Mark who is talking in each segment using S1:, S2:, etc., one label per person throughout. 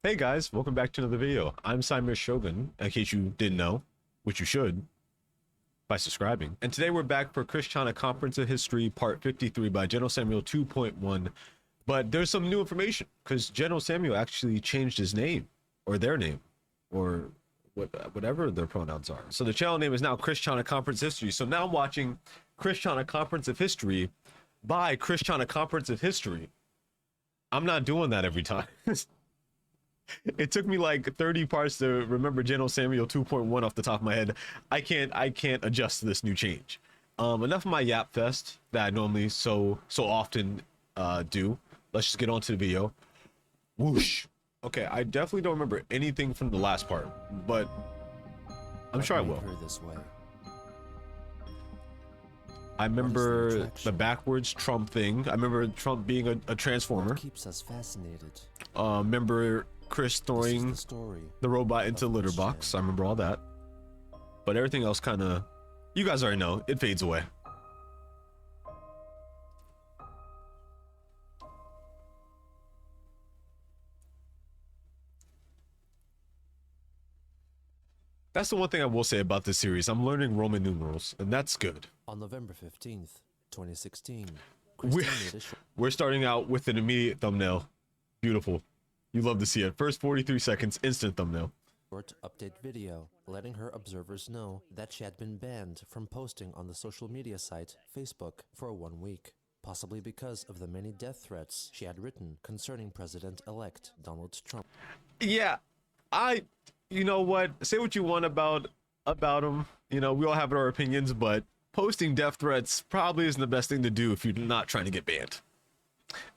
S1: Hey guys, welcome back to another video. I'm Saimir Shogun, in case you didn't know, which you should by subscribing. And today we're back for Christiana Conference of History Part 53 by General Samuel 2.1. But there's some new information because General Samuel actually changed his name or their name or whatever their pronouns are. So the channel name is now Christiana Conference History. So now I'm watching Christiana Conference of History by Christiana Conference of History. I'm not doing that every time. It took me like 30 parts to remember General Samuel 2.1 off the top of my head. I can't adjust to this new change. Enough of my yap fest that I normally so often do. Let's just get on to the video. Whoosh. Okay, I definitely don't remember anything from the last part, but I'm sure I will.
S2: This way.
S1: I remember the backwards Trump thing. I remember Trump being a transformer.
S2: What keeps us fascinated?
S1: Remember Chris throwing the robot into the litter box. I remember all that. But everything else kind of, you guys already know, it fades away. That's the one thing I will say about this series. I'm learning Roman numerals, and that's good.
S2: On November 15th, 2016,
S1: we're starting out with an immediate thumbnail. Beautiful. You love to see it. First 43 seconds, instant thumbnail.
S2: Short update video, letting her observers know that she had been banned from posting on the social media site Facebook for 1 week, possibly because of the many death threats she had written concerning President-elect Donald Trump.
S1: Yeah, you know what? Say what you want about him. You know, we all have our opinions, but posting death threats probably isn't the best thing to do if you're not trying to get banned.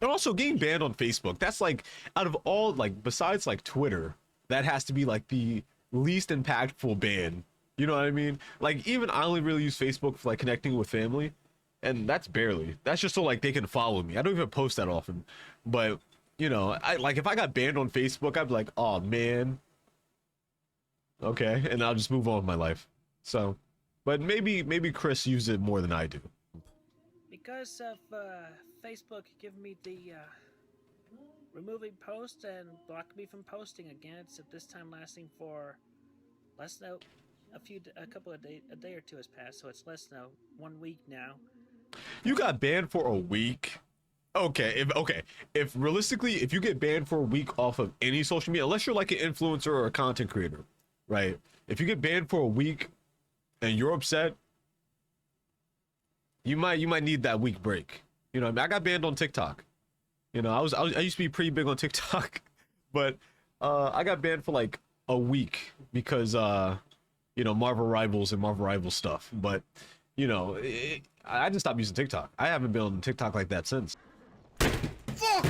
S1: And also getting banned on Facebook, that's like, out of all, like, besides like Twitter, that has to be like the least impactful ban. You know what I mean? Like, even I only really use Facebook for like connecting with family, and that's barely. That's just so like they can follow me. I don't even post that often. But, you know, I like, if I got banned on Facebook, I'd be like, oh man. Okay, and I'll just move on with my life. So, but maybe Chris used it more than I do.
S3: Because of Facebook giving me the removing post and blocking me from posting again. It's at this time lasting for less than a day or two has passed, so it's less than 1 week now.
S1: You got banned for a week? Okay, if realistically, if you get banned for a week off of any social media, unless you're like an influencer or a content creator, right? If you get banned for a week and you're upset, you might need that week break. You know, I got banned on TikTok. You know, I used to be pretty big on TikTok, but I got banned for like a week because you know, Marvel Rivals and Marvel Rivals stuff. But you know, I just stopped using TikTok. I haven't been on TikTok like that since. Fuck!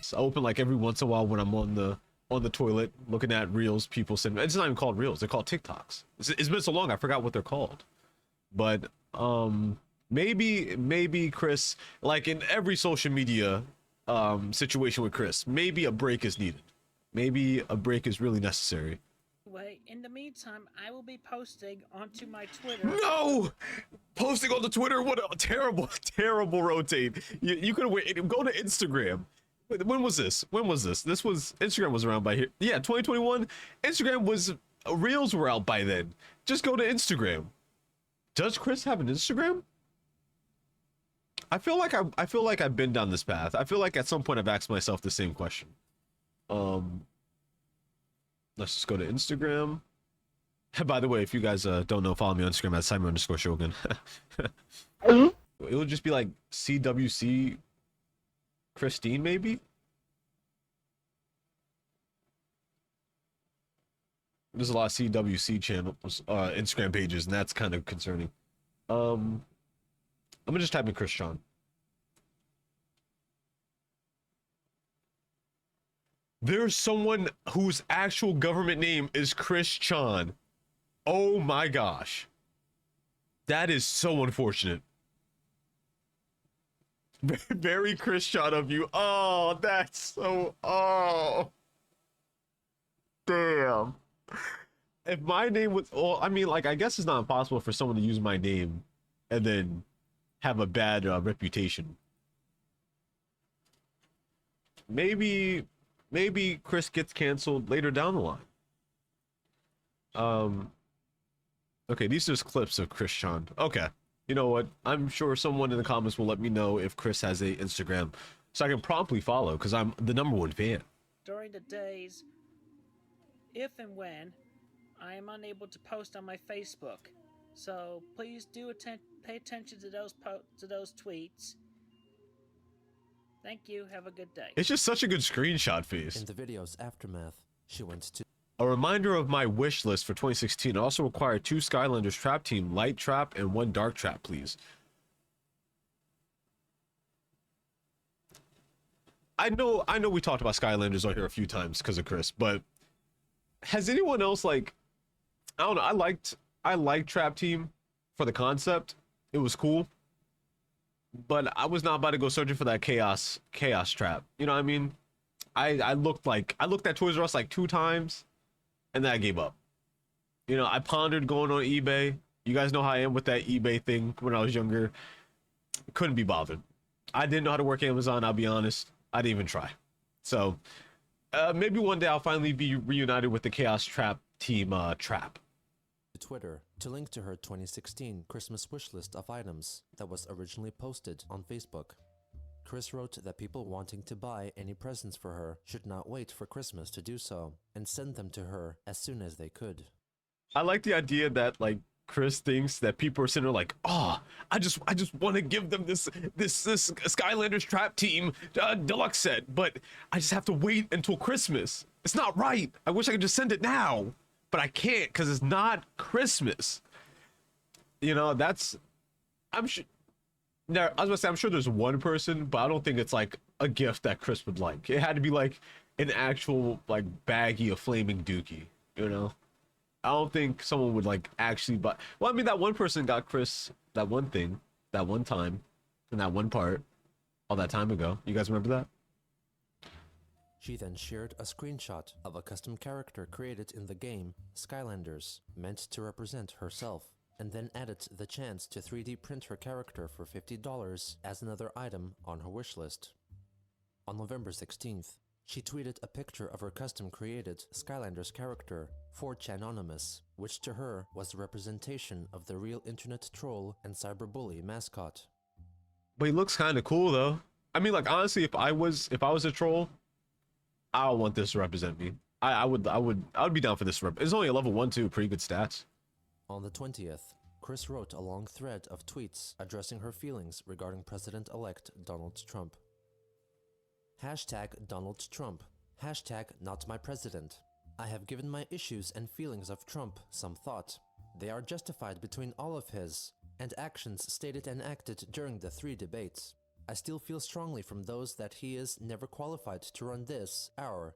S1: So I open like every once in a while when I'm on the toilet looking at reels people send me. It's not even called reels, they're called TikToks. It's been so long I forgot what they're called. But maybe Chris, like in every social media situation with Chris, maybe a break is needed. Maybe a break is really necessary.
S3: Anyway, in the meantime, I will be posting onto my Twitter.
S1: No! Posting on the Twitter, what a terrible rotate. You could wait. Go to Instagram. When was this? This was, Instagram was around by here. Yeah, 2021. Instagram was, reels were out by then. Just go to Instagram. Does Chris have an Instagram? I feel like I've been down this path. I feel like at some point I've asked myself the same question. Let's just go to Instagram. By the way, if you guys don't know, follow me on Instagram at Saimir_Shogun. It would just be like CWC Christine, maybe? There's a lot of CWC channels, Instagram pages, and that's kind of concerning. I'm gonna just type in Christian. There's someone whose actual government name is Christian. Oh my gosh. That is so unfortunate. Very Christian of you. Oh, that's so, oh. Damn. If my name was, well, I mean, like, I guess it's not impossible for someone to use my name and then have a bad reputation. maybe Chris gets canceled later down the line. Okay, these are just clips of Chris Chan. Okay, you know what? I'm sure someone in the comments will let me know if Chris has a Instagram, so I can promptly follow because I'm the #1 fan.
S3: During the days, if and when I am unable to post on my Facebook, so please do pay attention to those tweets. Thank you. Have a good day.
S1: It's just such a good screenshot face.
S2: In the video's aftermath, she went to
S1: A reminder of my wish list for 2016. I also require 2 Skylanders trap team, light trap and 1 dark trap, please. I know we talked about Skylanders on here a few times because of Chris, but has anyone else, like, I don't know, I liked trap team for the concept. It was cool. But I was not about to go searching for that chaos trap. You know what I mean? I looked at Toys R Us like 2 times and then I gave up. You know, I pondered going on eBay. You guys know how I am with that eBay thing when I was younger. Couldn't be bothered. I didn't know how to work Amazon, I'll be honest. I didn't even try. So maybe one day I'll finally be reunited with the Chaos Trap team Trap.
S2: Twitter to link to her 2016 Christmas wish list of items that was originally posted on Facebook. Chris wrote that people wanting to buy any presents for her should not wait for Christmas to do so, and send them to her as soon as they could.
S1: I like the idea that, like, Chris thinks that people are sitting there like, oh, I just want to give them this Skylanders Trap Team deluxe set, but I just have to wait until Christmas. It's not right. I wish I could just send it now, but I can't because it's not Christmas. You know, I'm sure. Now, I was gonna say, I'm sure there's one person, but I don't think it's like a gift that Chris would like. It had to be like an actual like baggie of flaming dookie, you know? I don't think someone would like actually buy. Well, I mean, that one person got Chris that one thing, that one time, and that one part, all that time ago. You guys remember that?
S2: She then shared a screenshot of a custom character created in the game Skylanders, meant to represent herself, and then added the chance to 3D print her character for $50 as another item on her wish list. On November 16th, she tweeted a picture of her custom-created Skylanders character, 4chanonymous, which to her was the representation of the real internet troll and cyberbully mascot.
S1: But he looks kind of cool though. I mean, like, honestly, if I was a troll, I don't want this to represent me. I would be down for this. It's only a level 1 too, pretty good stats.
S2: On the 20th, Chris wrote a long thread of tweets addressing her feelings regarding President-elect Donald Trump. Hashtag Donald Trump. Hashtag not my president. I have given my issues and feelings of Trump some thought. They are justified between all of his and actions stated and acted during the 3 debates. I still feel strongly from those that he is never qualified to run this, our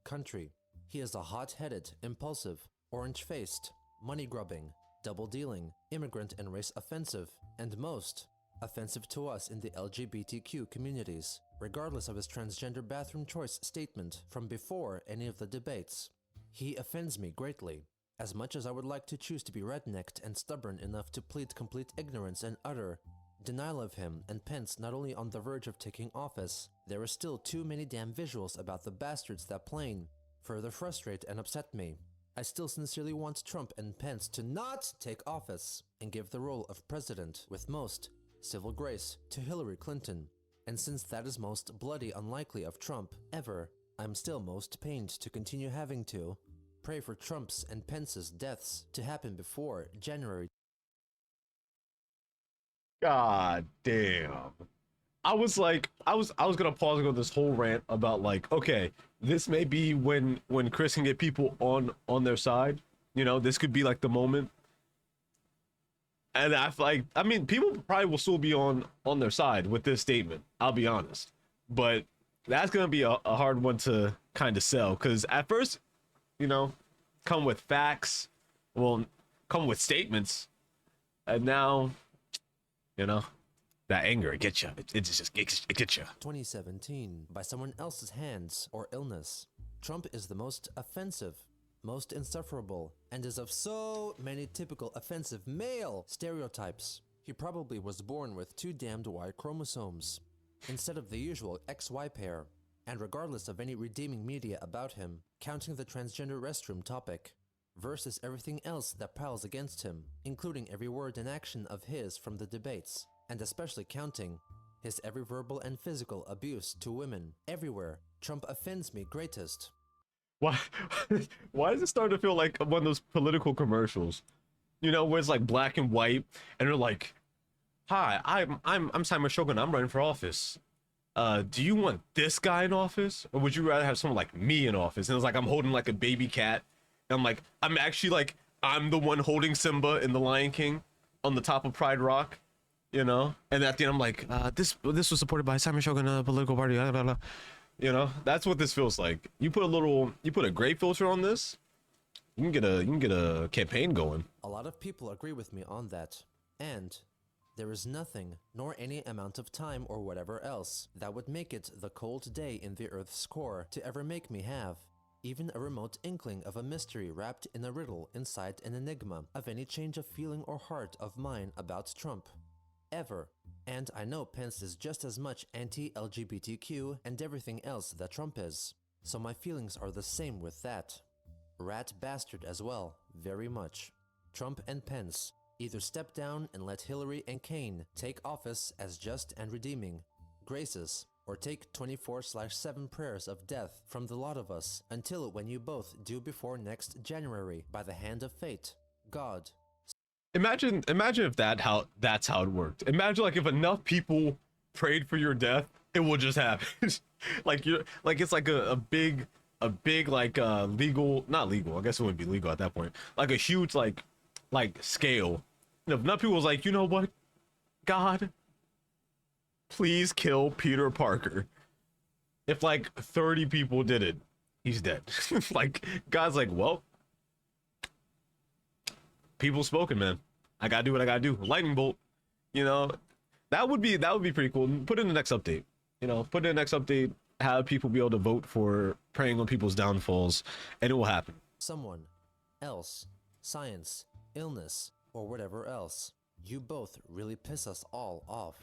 S2: country. He is a hot-headed, impulsive, orange-faced, money-grubbing, double-dealing, immigrant and race offensive, and most offensive to us in the LGBTQ communities, regardless of his transgender bathroom choice statement from before any of the debates. He offends me greatly. As much as I would like to choose to be rednecked and stubborn enough to plead complete ignorance and utter denial of him and Pence not only on the verge of taking office, there are still too many damn visuals about the bastards that plain further frustrate and upset me. I still sincerely want Trump and Pence to not take office and give the role of president with most civil grace to Hillary Clinton. And since that is most bloody unlikely of Trump ever, I'm still most pained to continue having to pray for Trump's and Pence's deaths to happen before January.
S1: God damn. I was gonna pause and go this whole rant about like, okay, this may be when Chris can get people on their side. You know, this could be like the moment. And I mean, people probably will still be on their side with this statement. I'll be honest, but that's gonna be a hard one to kind of sell because at first, you know, come with facts, well, come with statements, and now, you know, that anger, it gets you. It gets you.
S2: 2017, by someone else's hands or illness. Trump is the most offensive, most insufferable, and is of so many typical offensive male stereotypes. He probably was born with 2 damned Y chromosomes, instead of the usual XY pair, and regardless of any redeeming media about him, counting the transgender restroom topic, versus everything else that prowls against him, including every word and action of his from the debates, and especially counting his every verbal and physical abuse to women. Everywhere, Trump offends me greatest.
S1: Why? Why does it start to feel like one of those political commercials? You know, where it's like black and white, and they're like, "Hi, I'm Saimir Shogun. I'm running for office. Do you want this guy in office, or would you rather have someone like me in office?" And it's like I'm holding like a baby cat, and I'm like, I'm actually like I'm the one holding Simba in The Lion King on the top of Pride Rock, you know. And at the end, I'm like, this was supported by Saimir Shogun, political party. Blah, blah, blah. You know, that's what this feels like. You put a gray filter on this, you can get a campaign going.
S2: A lot of people agree with me on that, and there is nothing, nor any amount of time or whatever else, that would make it the cold day in the Earth's core to ever make me have even a remote inkling of a mystery wrapped in a riddle inside an enigma of any change of feeling or heart of mine about Trump. Ever. And I know Pence is just as much anti-LGBTQ and everything else that Trump is. So my feelings are the same with that. Rat bastard as well, very much. Trump and Pence, either step down and let Hillary and Kane take office as just and redeeming graces, or take 24/7 prayers of death from the lot of us until when you both do before next January by the hand of fate. God.
S1: Imagine if that's how it worked. Imagine like if enough people prayed for your death, it will just happen. Like you're like it's like a big like legal, not legal, I guess it wouldn't be legal at that point, like a huge like scale. And if enough people was like, you know what, God, please kill Peter Parker. If like 30 people did it, he's dead. Like God's like, well, people spoken, man. I gotta do what I gotta do. Lightning bolt. You know, that would be pretty cool. Put in the next update. You know, put in the next update. Have people be able to vote for preying on people's downfalls, and it will happen.
S2: Someone else, science, illness, or whatever else. You both really piss us all off.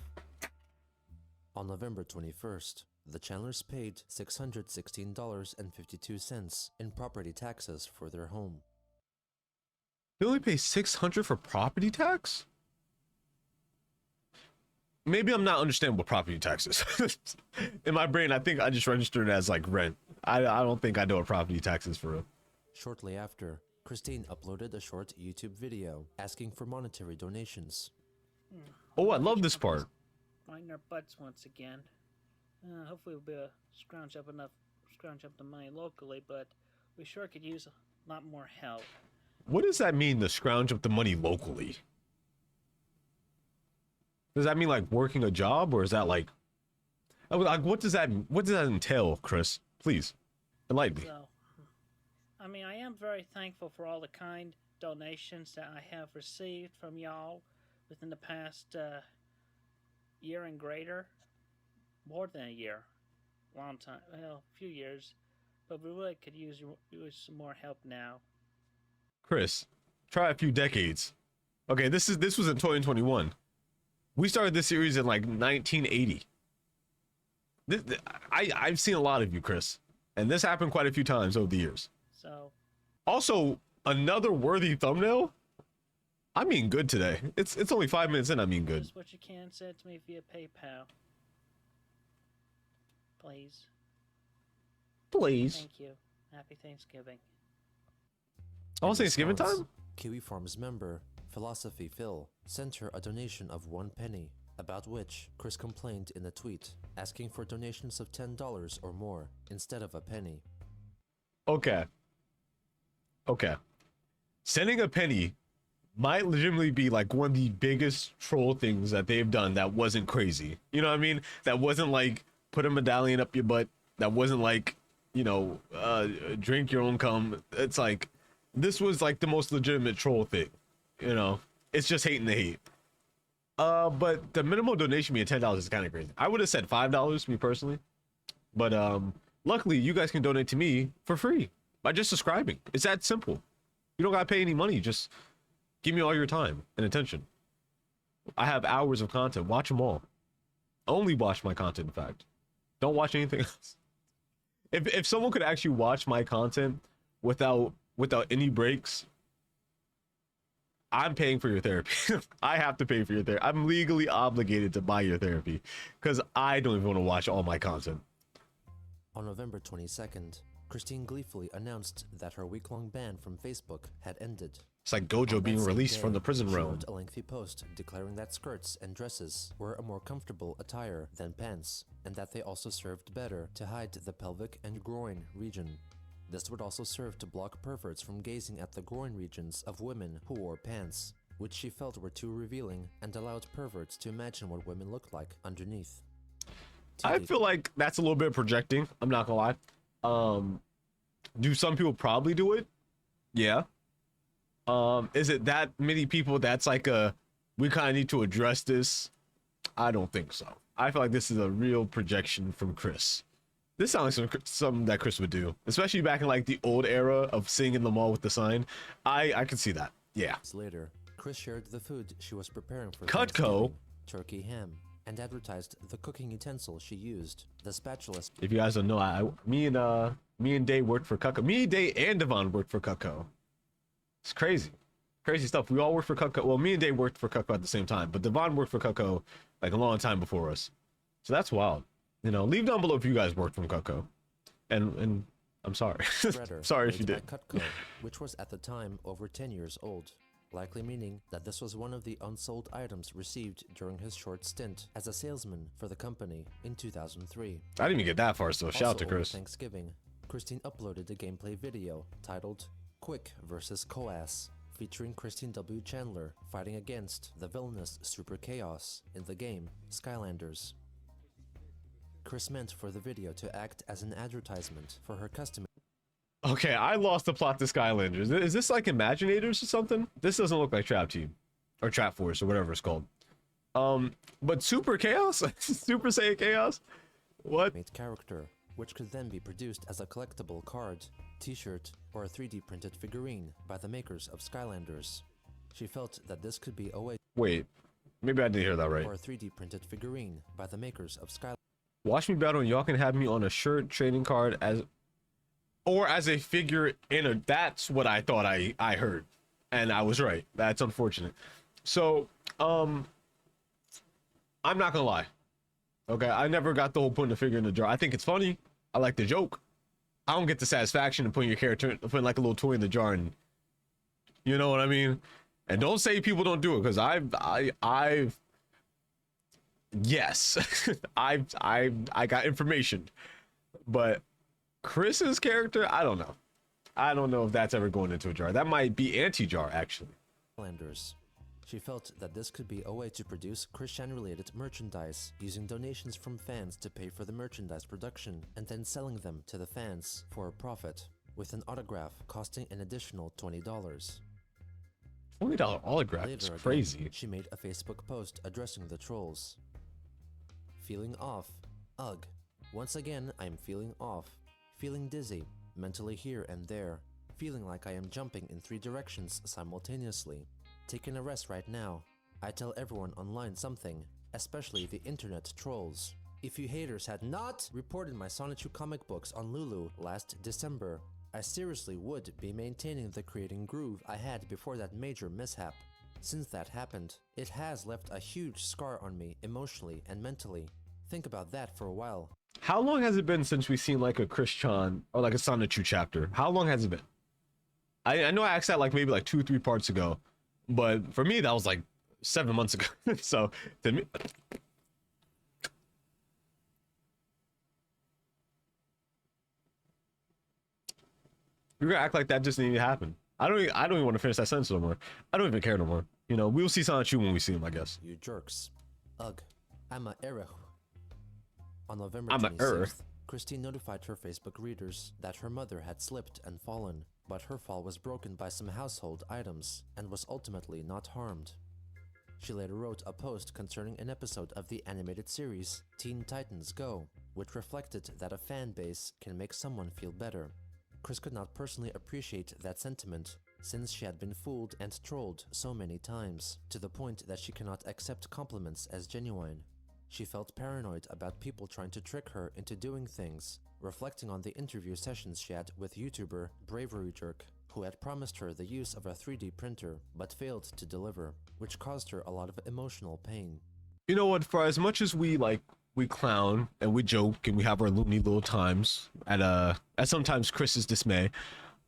S2: On November 21st, the Chandlers paid $616.52 in property taxes for their home.
S1: They only pay $600 for property tax? Maybe I'm not understanding what property tax is. In my brain, I think I just registered it as like rent. I don't think I know what property tax is for real.
S2: Shortly after, Christine uploaded a short YouTube video asking for monetary donations.
S1: Oh, I love this part.
S3: Find our butts once again. Hopefully we'll be able to scrounge up the money locally, but we sure could use a lot more help.
S1: What does that mean, to scrounge up the money locally? Does that mean like working a job, or is that like what does that entail, Chris? Please enlighten me.
S3: So, I mean, I am very thankful for all the kind donations that I have received from y'all within the past year and greater. More than a year. Long time. Well, a few years. But we really could use some more help now.
S1: Chris, try a few decades. Okay, this was in 2021. We started this series in like 1980. I've seen a lot of you, Chris, and this happened quite a few times over the years.
S3: So,
S1: also, another worthy thumbnail. I mean, good today. It's only 5 minutes in. I mean, good.
S3: just what you can send to me via PayPal. Please.
S1: Please.
S3: Thank you. Happy Thanksgiving.
S1: Oh,
S2: In
S1: Thanksgiving
S2: response,
S1: time?
S2: Kiwi Farms member Philosophy Phil sent her a donation of 1 penny, about which Chris complained in a tweet, asking for donations of $10 or more instead of a penny.
S1: Okay. Sending a penny might legitimately be like one of the biggest troll things that they've done that wasn't crazy. You know what I mean? That wasn't like put a medallion up your butt. That wasn't like, you know, drink your own cum. It's like, this was like the most legitimate troll thing. You know, it's just hating the hate. But the minimum donation being $10 is kind of crazy. I would have said $5, me personally. But luckily, you guys can donate to me for free by just subscribing. It's that simple. You don't gotta pay any money. Just give me all your time and attention. I have hours of content. Watch them all. Only watch my content, in fact. Don't watch anything else. If someone could actually watch my content without any breaks, I'm paying for your therapy. I have to pay for your therapy. I'm legally obligated to buy your therapy because I don't even want to watch all my content.
S2: On November 22nd, Christine gleefully announced that her week-long ban from Facebook had ended.
S1: It's like Gojo
S2: On
S1: being
S2: that same
S1: released
S2: day,
S1: from the prison
S2: she
S1: realm.
S2: wrote a lengthy post declaring that skirts and dresses were a more comfortable attire than pants, and that they also served better to hide the pelvic and groin region. This would also serve to block perverts from gazing at the groin regions of women who wore pants, which she felt were too revealing and allowed perverts to imagine what women looked like underneath.
S1: I feel like that's a little bit projecting. I'm not gonna lie. Do some people probably do it? Yeah. Is it that many people that's like we kind of need to address this? I don't think so. I feel like this is a real projection from Chris. This sounds like something that Chris would do, especially back in like the old era of sitting in the mall with the sign. I can see that. Yeah.
S2: Later, Chris shared the food she was preparing for
S1: Cutco.
S2: Thanksgiving, turkey ham, and advertised the cooking utensil she used, the spatula.
S1: If you guys don't know, me and Day worked for Cutco. Me, Day, and Devon worked for Cutco. It's crazy stuff. We all worked for Cutco. Well, me and Dave worked for Cutco at the same time, but Devon worked for Cutco like a long time before us. So that's wild. You know, leave down below if you guys worked from Cutco. And I'm sorry. Sorry if you did.
S2: Cutco, which was at the time over 10 years old, likely meaning that this was one of the unsold items received during his short stint as a salesman for the company in 2003.
S1: I didn't even get that far, so shout out to
S2: Also over
S1: Chris.
S2: Thanksgiving, Christine uploaded a gameplay video titled Quick vs. Coass, featuring Christine W. Chandler fighting against the villainous Super Chaos in the game Skylanders. Chris meant for the video to act as an advertisement for her custom.
S1: Okay, I lost the plot to Skylanders. Is this like Imaginators or something? This doesn't look like Trap Team or Trap Force or whatever it's called. But Super Chaos? Super Saiyan Chaos? What?
S2: Character, which could then be produced as a collectible card, t-shirt, or a 3D printed figurine by the makers of Skylanders. She felt that this could be a way.
S1: Wait, maybe I didn't hear that right.
S2: Or a 3D printed figurine by the makers of Skylanders.
S1: Watch me battle and y'all can have me on a shirt, trading card, as a figure in a. That's what I thought I heard, and I was right. That's unfortunate. So I'm not gonna lie. Okay, I never got the whole putting the figure in the jar. I think it's funny. I like the joke. I don't get the satisfaction of putting your character, putting like a little toy in the jar, and you know what I mean. And don't say people don't do it, because I've yes, I got information, but Chris's character, I don't know. I don't know if that's ever going into a jar. That might be anti-jar actually.
S2: She felt that this could be a way to produce Christian-related merchandise, using donations from fans to pay for the merchandise production, and then selling them to the fans for a profit, with an autograph costing an additional $20.
S1: $20 autograph is crazy.
S2: Again, she made a Facebook post addressing the trolls. Feeling off? Ugh. Once again, I'm feeling off. Feeling dizzy, mentally here and there. Feeling like I am jumping in 3 directions simultaneously. Taking a rest right now. I tell everyone online something, especially the internet trolls. If you haters had not reported my Sonichu comic books on Lulu last December, I seriously would be maintaining the creating groove I had before that major mishap. Since that happened, it has left a huge scar on me emotionally and mentally. Think about that for a while.
S1: How long has it been since we've seen like a Christian or like a Sonichu chapter? How long has it been? I know I asked that like maybe like 2-3 parts ago, but for me that was like 7 months ago. So to me, you're gonna act like that just didn't even happen. I don't even want to finish that sentence no more. I don't even care no more. You know, we'll see Sonichu when we see him, I guess.
S2: You jerks. Ugh. I'm a error. On November
S1: I'm a error.
S2: 26th, Christine notified her Facebook readers that her mother had slipped and fallen, but her fall was broken by some household items and was ultimately not harmed. She later wrote a post concerning an episode of the animated series Teen Titans Go, which reflected that a fan base can make someone feel better. Chris could not personally appreciate that sentiment, since she had been fooled and trolled so many times, to the point that she cannot accept compliments as genuine. She felt paranoid about people trying to trick her into doing things, reflecting on the interview sessions she had with YouTuber Bravery Jerk, who had promised her the use of a 3D printer but failed to deliver, which caused her a lot of emotional pain.
S1: You know what? For as much as we clown and we joke and we have our loony little times at sometimes Chris's dismay,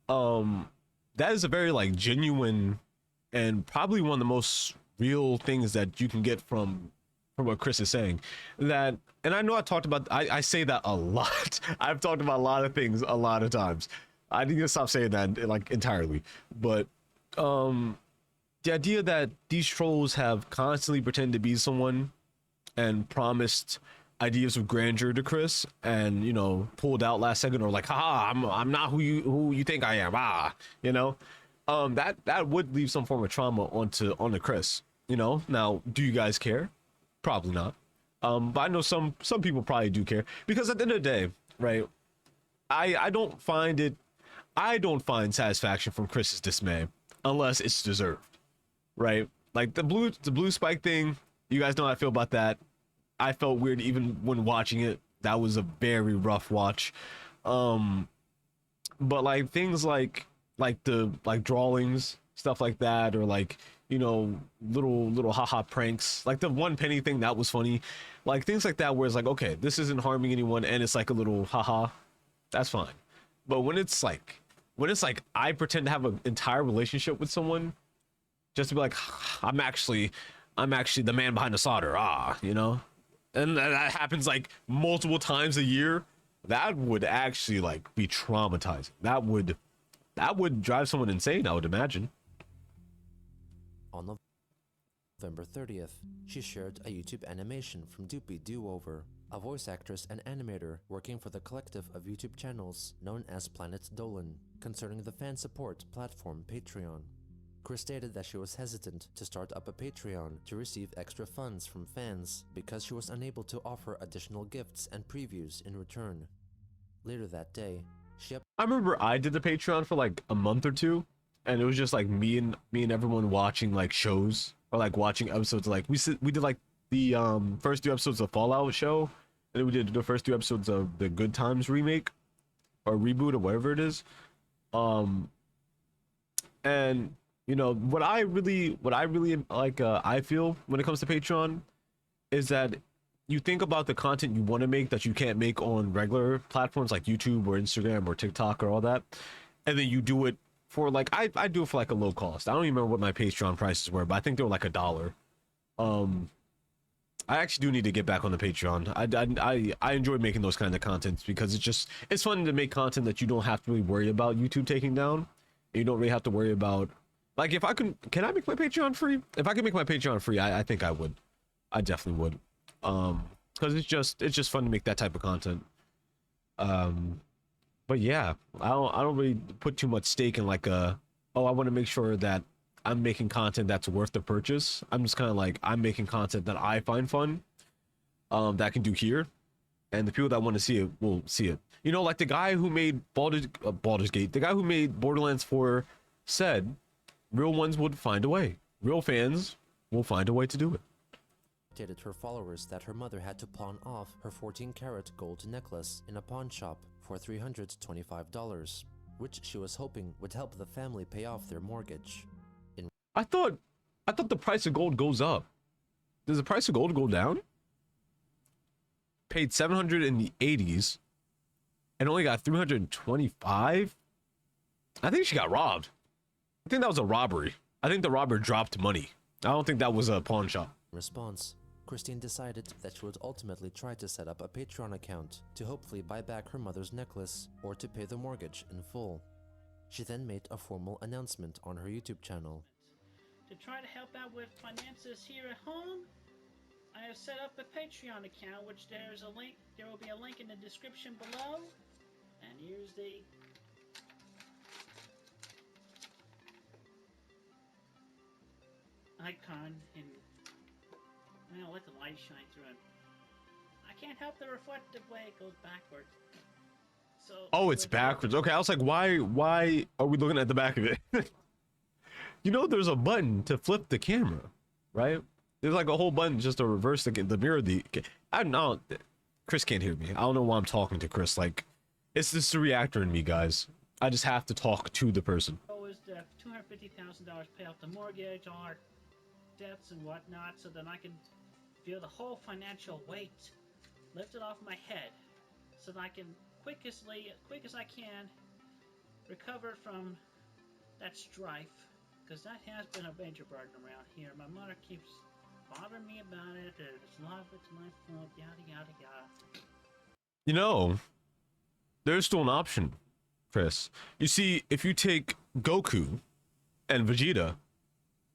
S1: that is a very like genuine and probably one of the most real things that you can get from what Chris is saying. That, and I know I say that a lot. I've talked about a lot of things a lot of times. I need to stop saying that like entirely. But the idea that these trolls have constantly pretended to be someone and promised ideas of grandeur to Chris, and you know, pulled out last second, or like, haha, I'm not who you think I am, you know, that would leave some form of trauma onto Chris. You know, now, do you guys care? Probably not. But I know some people probably do care, because at the end of the day, right, I don't find satisfaction from Chris's dismay unless it's deserved, right? Like the blue spike thing, you guys know how I feel about that. I felt weird even when watching it. That was a very rough watch. But like things like the drawings, stuff like that, or like, you know, little haha pranks, like the 1 penny thing, that was funny. Like things like that where it's like, okay, this isn't harming anyone and it's like a little haha, that's fine. But when it's like I pretend to have an entire relationship with someone just to be like, I'm actually the man behind the solder, you know, and that happens like multiple times a year, that would actually like be traumatizing. That would drive someone insane, I would imagine.
S2: On November 30th, she shared a YouTube animation from Doopy Do-Over, a voice actress and animator working for the collective of YouTube channels known as Planet Dolan, concerning the fan support platform Patreon. Chris stated that she was hesitant to start up a Patreon to receive extra funds from fans because she was unable to offer additional gifts and previews in return. Later that day,
S1: I remember I did the Patreon for like a month or two, and it was just like me and everyone watching like shows, or like watching episodes. Like we did like the first 2 episodes of Fallout show, and then we did the first 2 episodes of the Good Times remake or reboot or whatever it is. And you know what I really like, I feel when it comes to Patreon is that you think about the content you want to make that you can't make on regular platforms like YouTube or Instagram or TikTok or all that, and then you do it for like I do it for like a low cost. I don't even remember what my Patreon prices were, but I think they were like $1. I actually do need to get back on the Patreon. I enjoy making those kind of contents because it's fun to make content that you don't have to really worry about YouTube taking down. You don't really have to worry about, like, if I can I make my Patreon free? If I can make my Patreon free, I think I would. I definitely would. Because it's just fun to make that type of content. But yeah, I don't really put too much stake in like I want to make sure that I'm making content that's worth the purchase. I'm just kind of like, I'm making content that I find fun, that I can do here, and the people that want to see it will see it. You know, like the guy who made Baldur's Gate, the guy who made Borderlands 4 said, real ones would find a way. Real fans will find a way to do it.
S2: Updated her followers that her mother had to pawn off her 14-karat gold necklace in a pawn shop for $325, which she was hoping would help the family pay off their mortgage.
S1: I thought the price of gold goes up. Does the price of gold go down? Paid $700 in the 80s and only got $325? I think she got robbed. I think that was a robbery. I think the robber dropped money. I don't think that was a pawn shop.
S2: In response, Christine decided that she would ultimately try to set up a Patreon account to hopefully buy back her mother's necklace or to pay the mortgage in full. She then made a formal announcement on her YouTube channel.
S3: To try to help out with finances here at home, I have set up a Patreon account, which there will be a link in the description below. And here's the icon, and well, let the light shine through it. I can't help the reflective way it goes backwards. So
S1: oh, it's backwards. Okay, I was like, why are we looking at the back of it? You know, there's a button to flip the camera, right? There's like a whole button just to reverse the mirror. I don't know. Chris can't hear me. I don't know why I'm talking to Chris. Like, It's just the reactor in me, guys. I just have to talk to the person.
S3: Is the $250,000 pay off the mortgage, all our debts and whatnot, so then I can feel the whole financial weight lifted off my head, so that I can quick as I can recover from that strife, because that has been a major burden around here. My mother keeps bothering me about it. It's a lot of it's my fault, yada yada yada.
S1: You know, there's still an option, Chris. You see, if you take Goku and Vegeta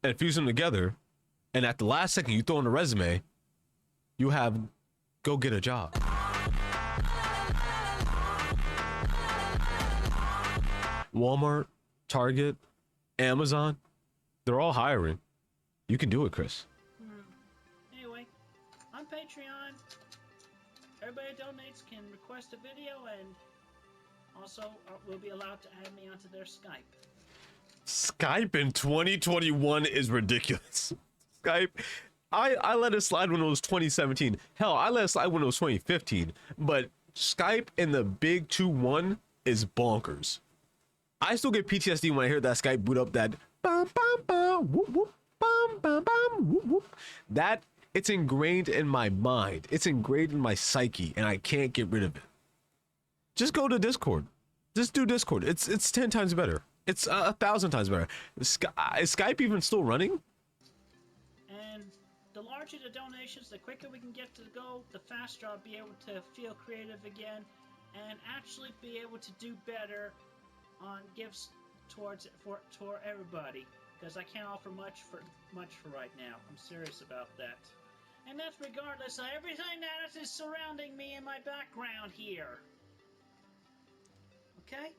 S1: and fuse them together, and at the last second you throw in a resume, you have go get a job. Walmart, Target, Amazon, they're all hiring. You can do it, Chris.
S3: Anyway, on Patreon, everybody donates can request a video, and also will be allowed to add me onto their Skype.
S1: Skype in 2021 is ridiculous. Skype, I let it slide when it was 2017. Hell, I let it slide when it was 2015. But Skype in the big 2-1 is bonkers. I still get PTSD when I hear that Skype boot up, that bum, bum, bum, whoop, whoop, bum, bum, bum, whoop, whoop. That, it's ingrained in my mind. It's ingrained in my psyche, and I can't get rid of it. Just go to Discord. Just do Discord. It's 10 times better. It's 1,000 times better. Is Skype even still running?
S3: And the larger the donations, the quicker we can get to go, the faster I'll be able to feel creative again, and actually be able to do better on gifts toward everybody, because I can't offer much for right now. I'm serious about that, and that's regardless of everything that is surrounding me in my background here. Okay.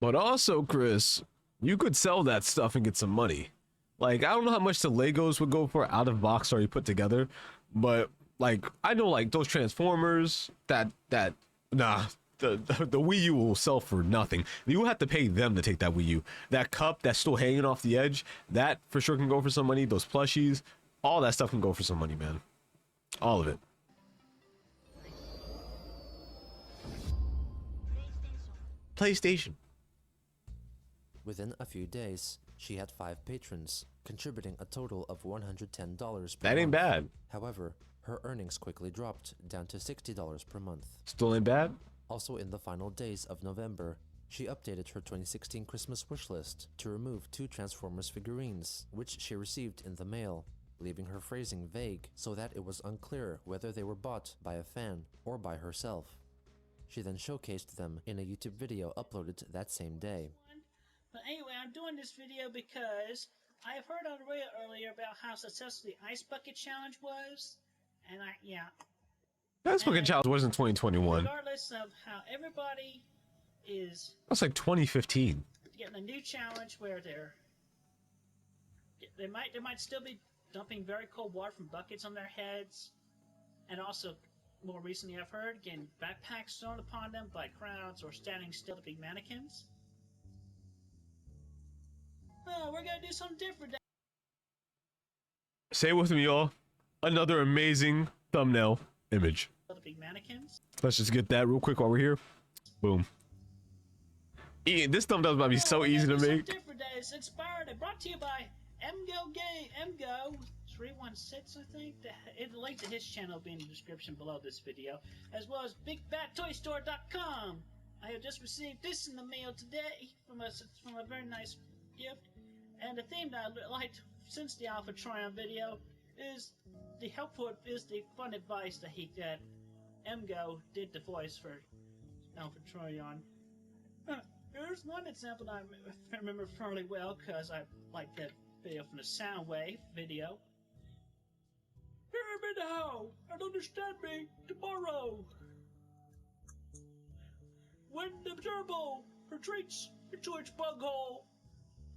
S1: But also, Chris, you could sell that stuff and get some money. Like, I don't know how much the Legos would go for out of box already put together, but like, I know like those Transformers the Wii U will sell for nothing. You will have to pay them to take that Wii U. That cup that's still hanging off the edge, that for sure can go for some money. Those plushies, all that stuff can go for some money, man. All of it. PlayStation.
S2: Within a few days, she had 5 patrons, contributing a total of $110 per
S1: That ain't
S2: month.
S1: bad.
S2: However, her earnings quickly dropped down to $60 per month.
S1: Still ain't bad.
S2: Also, in the final days of November, she updated her 2016 Christmas wish list to remove 2 Transformers figurines, which she received in the mail, leaving her phrasing vague so that it was unclear whether they were bought by a fan or by herself. She then showcased them in a YouTube video uploaded that same day.
S3: But anyway, I'm doing this video because I have heard on the radio earlier about how successful the Ice Bucket Challenge was, and
S1: That's fucking challenge was in 2021.
S3: regardless of how everybody is
S1: That's like 2015.
S3: getting a new challenge where they might still be dumping very cold water from buckets on their heads, and also more recently I've heard getting backpacks thrown upon them by crowds or standing still to be mannequins. Oh, we're gonna do something different.
S1: Say it with me, y'all. Another amazing thumbnail image.
S3: To be mannequins.
S1: Let's just get that real quick while we're here. Boom. This thumbnail might be so easy to make.
S3: Different days, inspired and brought to you by Emgo 316, I think. The link to his channel will be in the description below this video, as well as BigBadToyStore.com. I have just received this in the mail today from a very nice gift, and the theme that I liked since the Alpha Tryon video is the fun advice that Emgo did the voice for Alpha Tryon. Here's one example that I remember fairly well because I liked that video from the Soundwave video. Hear me now and understand me tomorrow. When the gerbil retreats into its bug hole,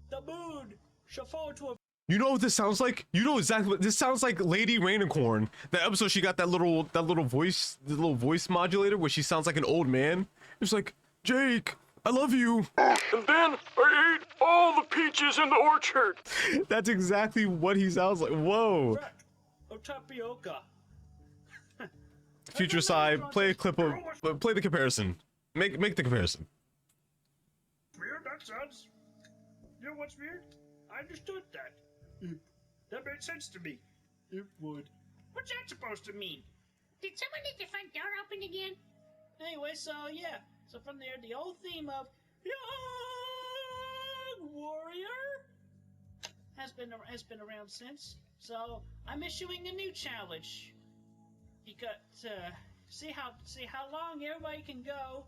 S3: the moon shall fall into a...
S1: You know what this sounds like? You know exactly what this sounds like. Lady Rainicorn. That episode she got that little voice modulator where she sounds like an old man. It's like, Jake, I love you.
S4: And then I ate all the peaches in the orchard.
S1: That's exactly what he sounds like. Whoa.
S3: Or tapioca.
S1: future side, play a clip of, play the comparison. Make the comparison.
S3: Weird, that sounds... You know what's weird? I understood that. That made sense to me. It would. What's that supposed to mean?
S5: Did someone leave the front door open again?
S3: Anyway, so yeah. So from there, the old theme of Young Warrior has been around since. So I'm issuing a new challenge. Because see how long everybody can go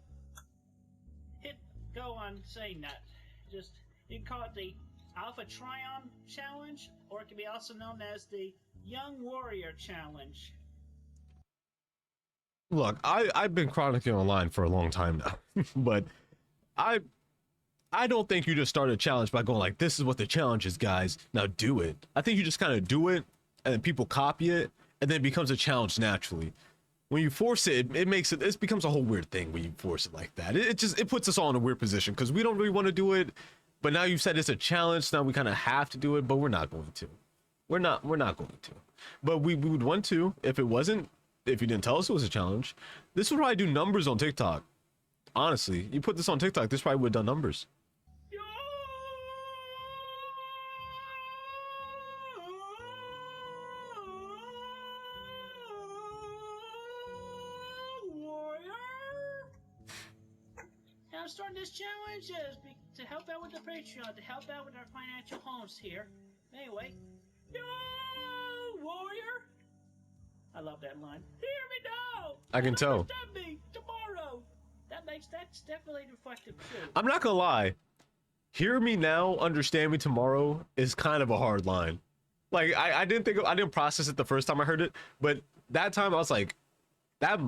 S3: on saying that. Just you can call it the Alpha Trion Challenge, or it can be also known as the Young Warrior Challenge.
S1: Look, I've been chronicling online for a long time now, but I don't think you just start a challenge by going like, this is what the challenge is, guys. Now do it. I think you just kind of do it, and then people copy it, and then it becomes a challenge naturally. When you force it, it becomes a whole weird thing when you force it like that. It puts us all in a weird position because we don't really want to do it, but now you said it's a challenge, now we kind of have to do it, but we're not going to. We're not going to. But we would want to if you didn't tell us it was a challenge. This would probably do numbers on TikTok. Honestly, you put this on TikTok, this probably would have done numbers.
S3: I'm starting this challenge to help out with the Patreon, to help out with our financial homes here. Anyway, Young Warrior. I love that line. Hear me now.
S1: I can tell.
S3: Understand me tomorrow. That's definitely reflective too.
S1: I'm not gonna lie. Hear me now, understand me tomorrow is kind of a hard line. Like I didn't process it the first time I heard it, but that time I was like, that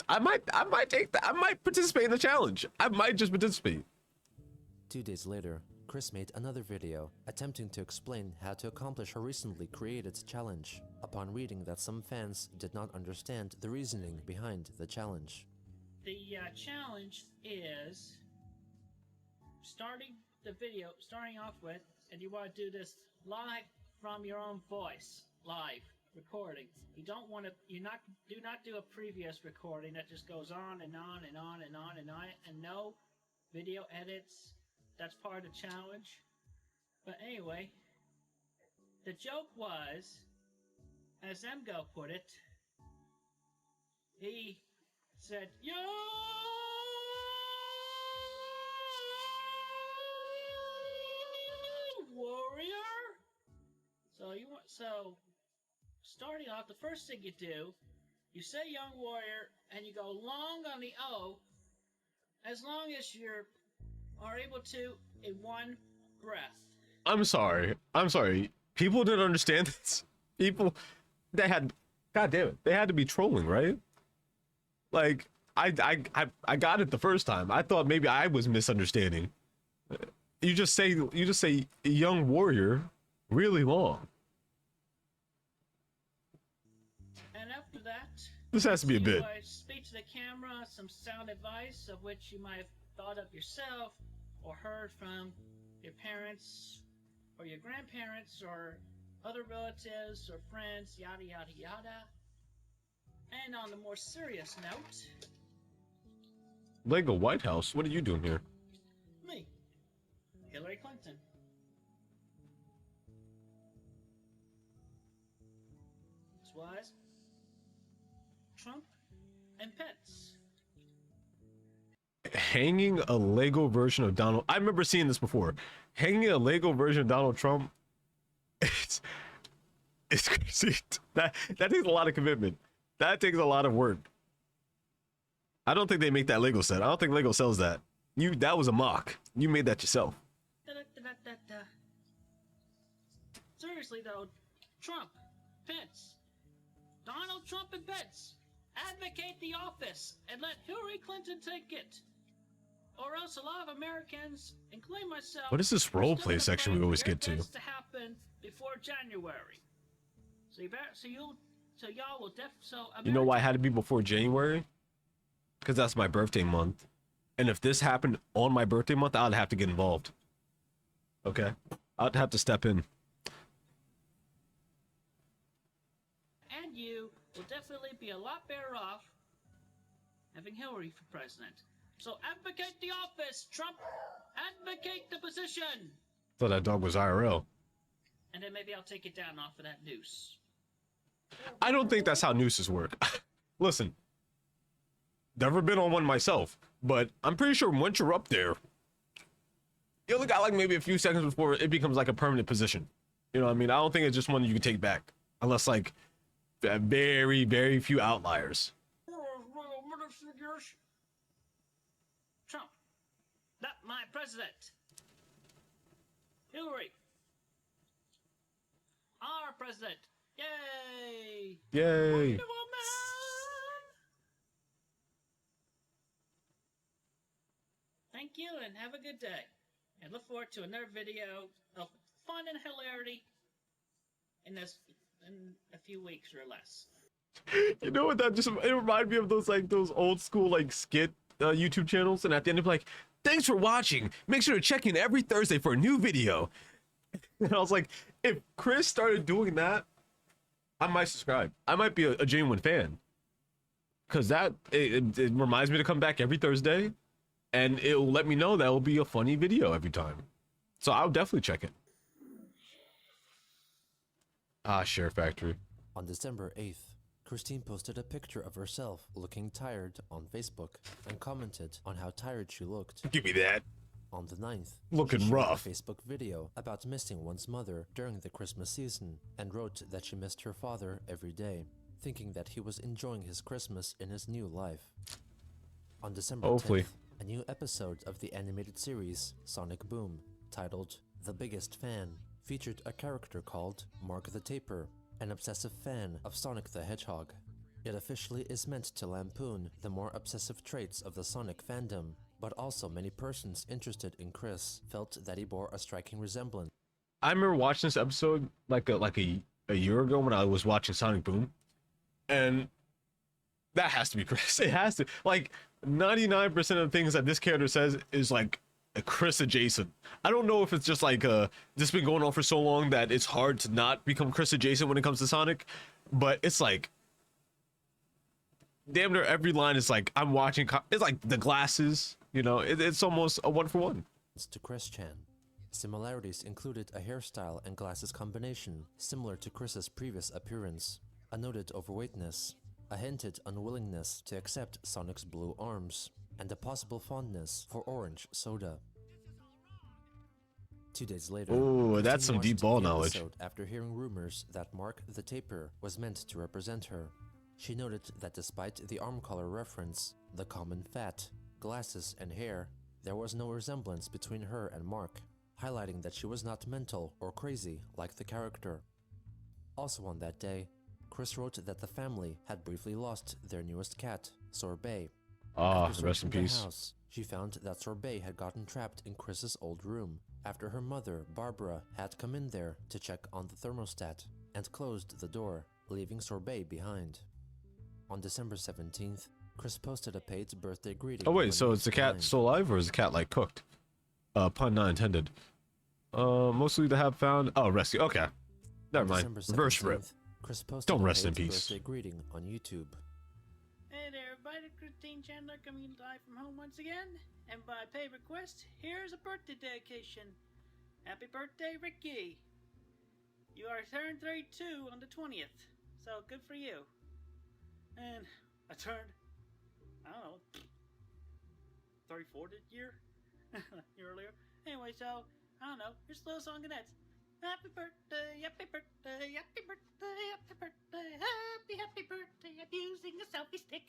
S1: I might take that. I might participate in the challenge. I might just participate.
S2: 2 days later, Chris made another video attempting to explain how to accomplish her recently created challenge upon reading that some fans did not understand the reasoning behind the challenge.
S3: The challenge is starting off with, and you want to do this live from your own voice, live recording. You don't want to, do not do a previous recording that just goes on and on and on and on and on, and no video edits. That's part of the challenge. But anyway, the joke was, as Emgo put it, he said, "Yo, warrior." So starting off, the first thing you do, you say young warrior, and you go long on the O, as long as you are able to in one breath.
S1: I'm sorry. People didn't understand this. God damn it, they had to be trolling, right? Like, I got it the first time. I thought maybe I was misunderstanding. You just say young warrior really long.
S3: And after that,
S1: This has to be a bit.
S3: Speak to the camera, some sound advice of which you might have thought of yourself or heard from your parents or your grandparents or other relatives or friends, yada yada yada. And on the more serious note,
S1: Lego White House, what are you doing here?
S3: me, Hillary Clinton. This was Trump and Pence.
S1: Hanging a Lego version of Donald. I remember seeing this before. Hanging a Lego version of Donald Trump. It's crazy. That takes a lot of commitment. That takes a lot of work. I don't think they make that Lego set. I don't think Lego sells that. That was a mock. You made that yourself.
S3: Seriously though, Trump, Pence, Donald Trump and Pence, advocate the office and let Hillary Clinton take it. Or else a lot of Americans, including myself,
S1: What is this role play section we always get to?
S3: To happen before January. Y'all will
S1: You know why it had to be before January? Because that's my birthday month. And if this happened on my birthday month, I'd have to get involved. Okay? I'd have to step in.
S3: And you will definitely be a lot better off having Hillary for president. So advocate the office, Trump. Advocate the position.
S1: Thought that dog was IRL.
S3: And then maybe I'll take it down off of that noose.
S1: I don't think that's how nooses work. Listen, never been on one myself, but I'm pretty sure once you're up there, you only got like maybe a few seconds before it becomes like a permanent position. You know what I mean? I don't think it's just one you can take back, unless like very, very few outliers.
S3: Trump, not my president. Hillary, our president. Yay!
S1: Yay!
S3: Wonder Woman! Thank you and have a good day. And look forward to another video of fun and hilarity in a few weeks or less.
S1: You know what? It reminded me of those old school like skit YouTube channels, and at the end of like, thanks for watching. Make sure to check in every Thursday for a new video. And I was like, if Chris started doing that, I might subscribe. I might be a genuine fan, because it reminds me to come back every Thursday, and it'll let me know that will be a funny video every time. So I'll definitely check it. Ah, Share Factory.
S2: On December 8th, Christine posted a picture of herself looking tired on Facebook and commented on how tired she looked.
S1: Give me that.
S2: On the 9th,
S1: Looking
S2: she shared
S1: rough.
S2: a Facebook video about missing one's mother during the Christmas season and wrote that she missed her father every day, thinking that he was enjoying his Christmas in his new life. On December
S1: Hopefully.
S2: 10th, a new episode of the animated series Sonic Boom, titled The Biggest Fan, featured a character called Mark the Taper, an obsessive fan of Sonic the Hedgehog. It officially is meant to lampoon the more obsessive traits of the Sonic fandom, but also many persons interested in Chris felt that he bore a striking resemblance.
S1: I remember watching this episode like a year ago when I was watching Sonic Boom, and that has to be Chris. It has to. Like 99% of the things that this character says is like a Chris adjacent. I don't know if it's just like this been going on for so long that it's hard to not become Chris adjacent when it comes to Sonic, but it's like damn near every line is like I'm watching. It's like the glasses, you know. It's almost a one for one.
S2: To Chris Chan. Similarities included a hairstyle and glasses combination similar to Chris's previous appearance, a noted overweightness, a hinted unwillingness to accept Sonic's blue arms, and a possible fondness for orange soda. 2 days later,
S1: Ooh, that's
S2: Christine
S1: some deep
S2: watched
S1: ball
S2: the
S1: knowledge.
S2: episode after hearing rumors that Mark the Taper was meant to represent her. She noted that despite the arm color reference, the common fat, glasses, and hair, there was no resemblance between her and Mark, highlighting that she was not mental or crazy like the character. Also on that day, Chris wrote that the family had briefly lost their newest cat, Sorbet.
S1: Ah,
S2: After
S1: rest in
S2: searching the
S1: peace.
S2: house, she found that Sorbet had gotten trapped in Chris's old room after her mother, Barbara, had come in there to check on the thermostat and closed the door, leaving Sorbet behind. On December 17th, Chris posted a paid birthday greeting.
S1: Oh
S2: when
S1: wait, so
S2: he
S1: is the
S2: was
S1: cat
S2: 9.
S1: still alive or is the cat like cooked? Pun not intended. Mostly to have found. Oh, rescue. Okay, never mind.
S2: December
S1: Reverse rip.
S2: 17th, Chris posted
S1: Don't
S2: a
S1: rest in
S2: paid
S1: peace.
S2: birthday greeting on YouTube.
S3: Hey there, everybody. Christine Chandler coming live from home once again. And by pay request, here's a birthday dedication. Happy birthday, Ricky. You are turned 32 on the 20th, so good for you. And I turned, I don't know, 34 this year? Earlier. Anyway, so, I don't know, here's a little song and that's happy birthday, happy birthday, happy birthday, happy birthday, happy birthday, I'm using a selfie stick.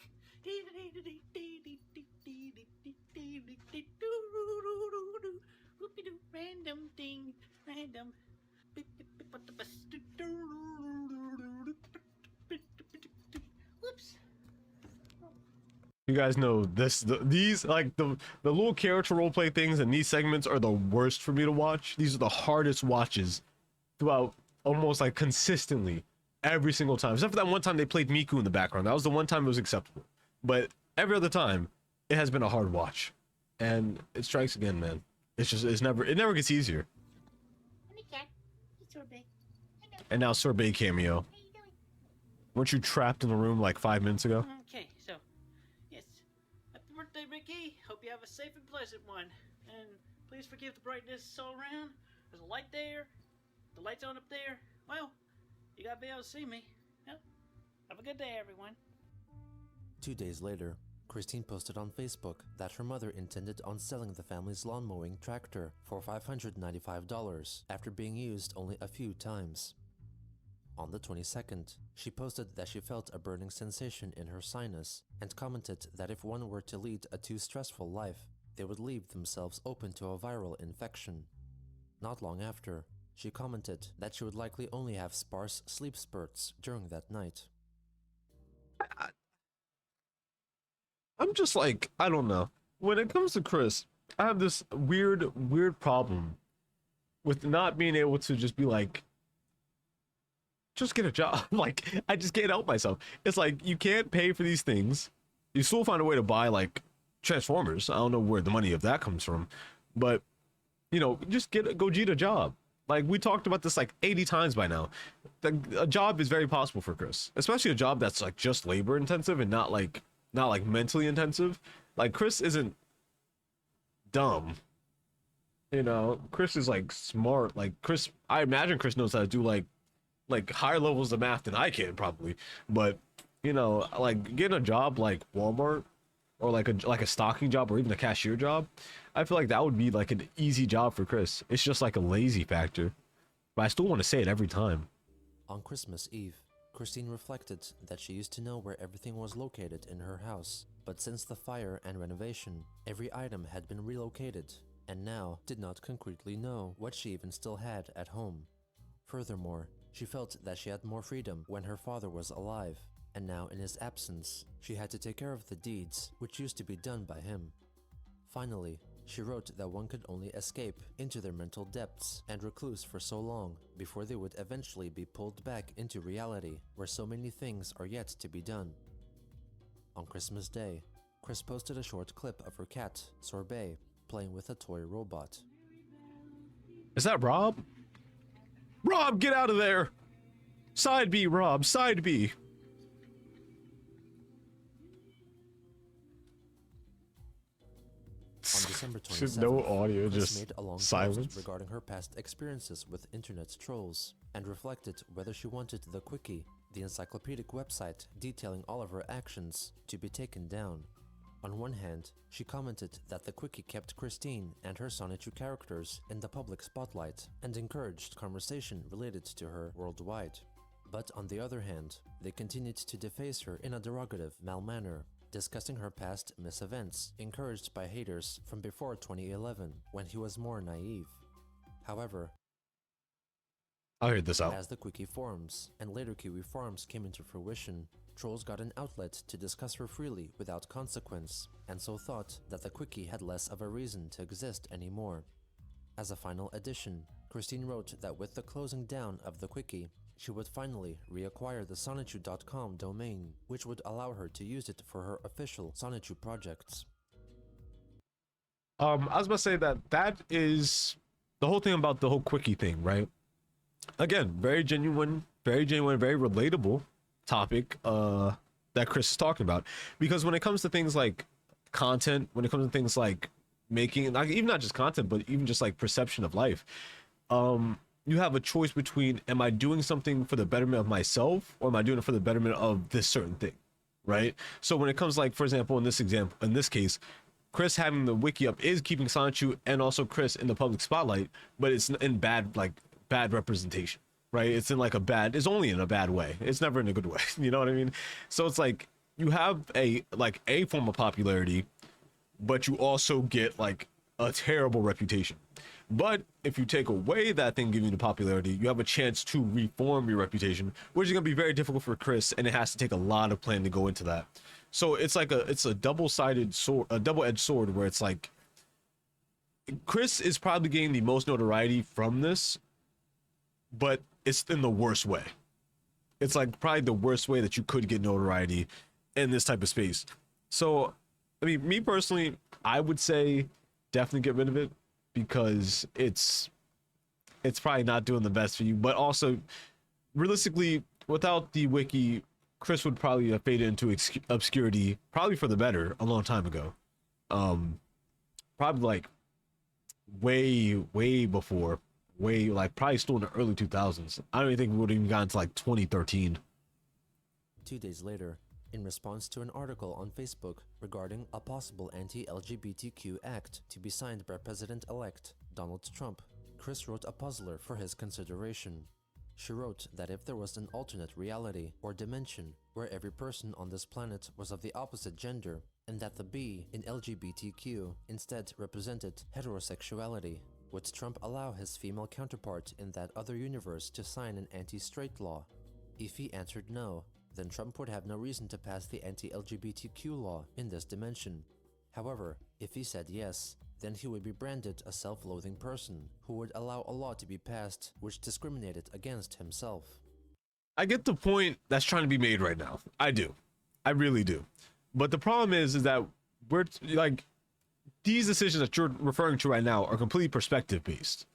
S3: Whoopie-doo, random thing, random. Whoops.
S1: You guys know these like the little character roleplay things and these segments are the worst for me to watch. These are the hardest watches throughout almost like consistently every single time. Except for that one time they played Miku in the background. That was the one time it was acceptable. But every other time it has been a hard watch. And it strikes again, man. It never gets easier.
S5: Hey, cat. It's Sorbet. Hello.
S1: And now Sorbet cameo.
S5: How you doing?
S1: Weren't you trapped in the room like 5 minutes ago?
S3: Okay, so, yes, birthday, Ricky. Hope you have a safe and pleasant one. And please forgive the brightness all around. There's a light there. The light's on up there. Well, you gotta be able to see me. Yep. Have a good day, everyone.
S2: 2 days later, Christine posted on Facebook that her mother intended on selling the family's lawn mowing tractor for $595 after being used only a few times. On the 22nd, she posted that she felt a burning sensation in her sinus and commented that if one were to lead a too stressful life, they would leave themselves open to a viral infection. Not long after, she commented that she would likely only have sparse sleep spurts during that night.
S1: I'm just like, I don't know. When it comes to Chris, I have this weird problem with not being able to just be like, just get a job. Like, I just can't help myself. It's like, you can't pay for these things. You still find a way to buy, like, Transformers. I don't know where the money of that comes from. But, you know, just go get a job. Like, we talked about this, like, 80 times by now. A job is very possible for Chris. Especially a job that's, like, just labor intensive and not like mentally intensive. Like, Chris isn't dumb. You know, Chris is, like, smart. Like, Chris, I imagine Chris knows how to do, like higher levels of math than I can probably, but you know, like getting a job like Walmart or like a stocking job or even a cashier job, I feel like that would be like an easy job for Chris. It's just like a lazy factor, but I still want to say it every time.
S2: On Christmas Eve, Christine reflected that she used to know where everything was located in her house, but since the fire and renovation, every item had been relocated, and now did not concretely know what she even still had at home. Furthermore, she felt that she had more freedom when her father was alive, and now in his absence, she had to take care of the deeds which used to be done by him. Finally, she wrote that one could only escape into their mental depths and recluse for so long before they would eventually be pulled back into reality, where so many things are yet to be done. On Christmas Day, Chris posted a short clip of her cat, Sorbet, playing with a toy robot.
S1: Is that Rob? Rob, get out of there! Side B, Rob, side B.
S2: On December 27th,
S1: Just no audio,
S2: Chris
S1: just
S2: made a long
S1: silence.
S2: post regarding her past experiences with internet trolls and reflected whether she wanted the Quickie, the encyclopedic website detailing all of her actions, to be taken down. On one hand, she commented that the Quickie kept Christine and her Sonichu characters in the public spotlight and encouraged conversation related to her worldwide. But on the other hand, they continued to deface her in a derogative manner, discussing her past misevents encouraged by haters from before 2011, when he was more naive. However,
S1: I'll hear this out.
S2: as the Quickie forums and later Kiwi forums came into fruition, trolls got an outlet to discuss her freely without consequence, and so thought that the Quickie had less of a reason to exist anymore. As a final addition, Christine wrote that with the closing down of the Quickie, she would finally reacquire the Sonichu.com domain, which would allow her to use it for her official Sonichu projects.
S1: I was about to say that is the whole thing about the whole Quickie thing, right? Again, very genuine, very relatable topic that Chris is talking about, because when it comes to things like content, when it comes to things like making, like even not just content, but even just like perception of life, you have a choice between, am I doing something for the betterment of myself, or am I doing it for the betterment of this certain thing, right? So when it comes, like, for example, in this case, Chris having the wiki up is keeping Sonichu and also Chris in the public spotlight, but it's in bad representation, right? It's only in a bad way. It's never in a good way. You know what I mean? So it's like, you have a form of popularity, but you also get like a terrible reputation. But if you take away that thing giving you the popularity, you have a chance to reform your reputation, which is going to be very difficult for Chris, and it has to take a lot of planning to go into that. So it's like it's a double-sided sword, a double-edged sword, where it's like Chris is probably getting the most notoriety from this, but it's in the worst way. It's like probably the worst way that you could get notoriety in this type of space. So, I mean, me personally, I would say definitely get rid of it, because it's probably not doing the best for you. But also, realistically, without the wiki, Chris would probably have faded into obscurity, probably for the better, a long time ago. probably like way before, way like probably still in the early 2000s. I don't even think we would have even gotten to like 2013.
S2: 2 days later, in response to an article on Facebook regarding a possible anti-LGBTQ act to be signed by President-elect Donald Trump, Chris wrote a puzzler for his consideration. She wrote that if there was an alternate reality or dimension where every person on this planet was of the opposite gender, and that the B in LGBTQ instead represented heterosexuality, would Trump allow his female counterpart in that other universe to sign an anti-straight law? If he answered no, then Trump would have no reason to pass the anti-LGBTQ law in this dimension. However, if he said yes, then he would be branded a self-loathing person who would allow a law to be passed which discriminated against himself.
S1: I get the point that's trying to be made right now. I do. I really do. But the problem is that we're like, these decisions that you're referring to right now are completely perspective based.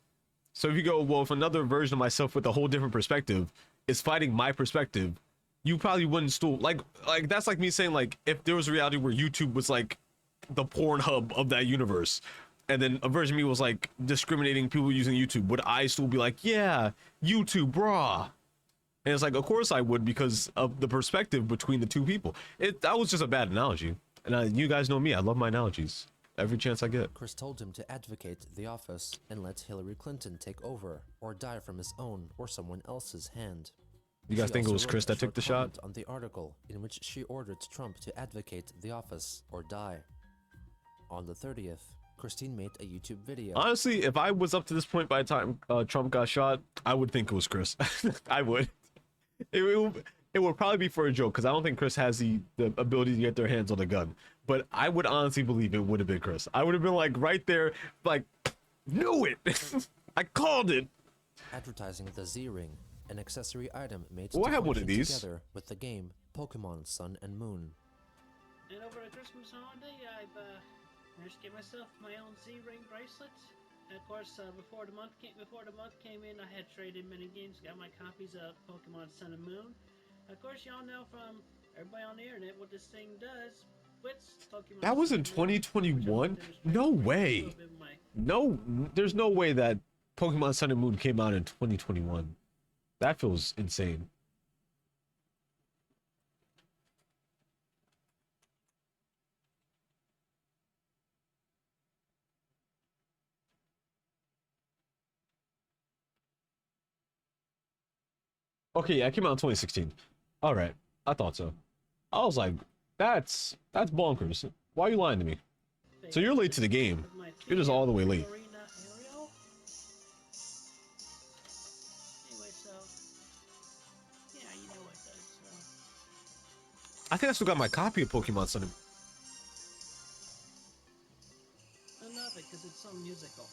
S1: So if you go, well, if another version of myself with a whole different perspective is fighting my perspective, you probably wouldn't still like that's like me saying, like, if there was a reality where YouTube was like the porn hub of that universe, and then a version of me was like discriminating people using YouTube, would I still be like, yeah, YouTube, brah? And it's like, of course I would, because of the perspective between the two people. That was just a bad analogy. And you guys know me, I love my analogies every chance I get.
S2: Chris told him to advocate the office and let Hillary Clinton take over or die from his own or someone else's hand.
S1: You guys
S2: She
S1: think it
S2: also
S1: was
S2: wrote
S1: Chris
S2: a
S1: that took
S2: short
S1: the shot?
S2: comment on the article in which she ordered Trump to advocate the office or die. On the 30th, Christine made a YouTube video.
S1: Honestly, if I was up to this point by the time Trump got shot, I would think it was Chris. I would. It would probably be for a joke, because I don't think Chris has the ability to get their hands on a gun. But I would honestly believe it would have been Chris. I would have been like right there, like, knew it. I called it.
S2: Advertising the Z-Ring, an accessory item made
S1: Oh, I
S2: to
S1: have one of
S2: function
S1: these.
S2: together with the game Pokemon Sun and Moon.
S3: And over the Christmas holiday, I've managed to get myself my own Z-Ring bracelet. And of course, before the month came in, I had traded many games, got my copies of Pokemon Sun and Moon. Of course, y'all know from everybody on the internet what this thing does. Pokemon
S1: That was
S3: Sun
S1: in
S3: and Moon, which I'll
S1: 2021?
S3: demonstrate
S1: No
S3: for you a
S1: way.
S3: little bit of my-
S1: No, there's no way that Pokemon Sun and Moon came out in 2021. That feels insane. Okay, yeah, it came out in 2016. All right, I thought so. I was like, that's bonkers. Why are you lying to me? So you're late to the game.
S3: of my
S1: You're just all the way late.
S3: Arena Ariel. Anyway, so yeah, you know what it does. So
S1: I think I still got my copy of Pokemon Sun and
S3: I love it because it's so musical.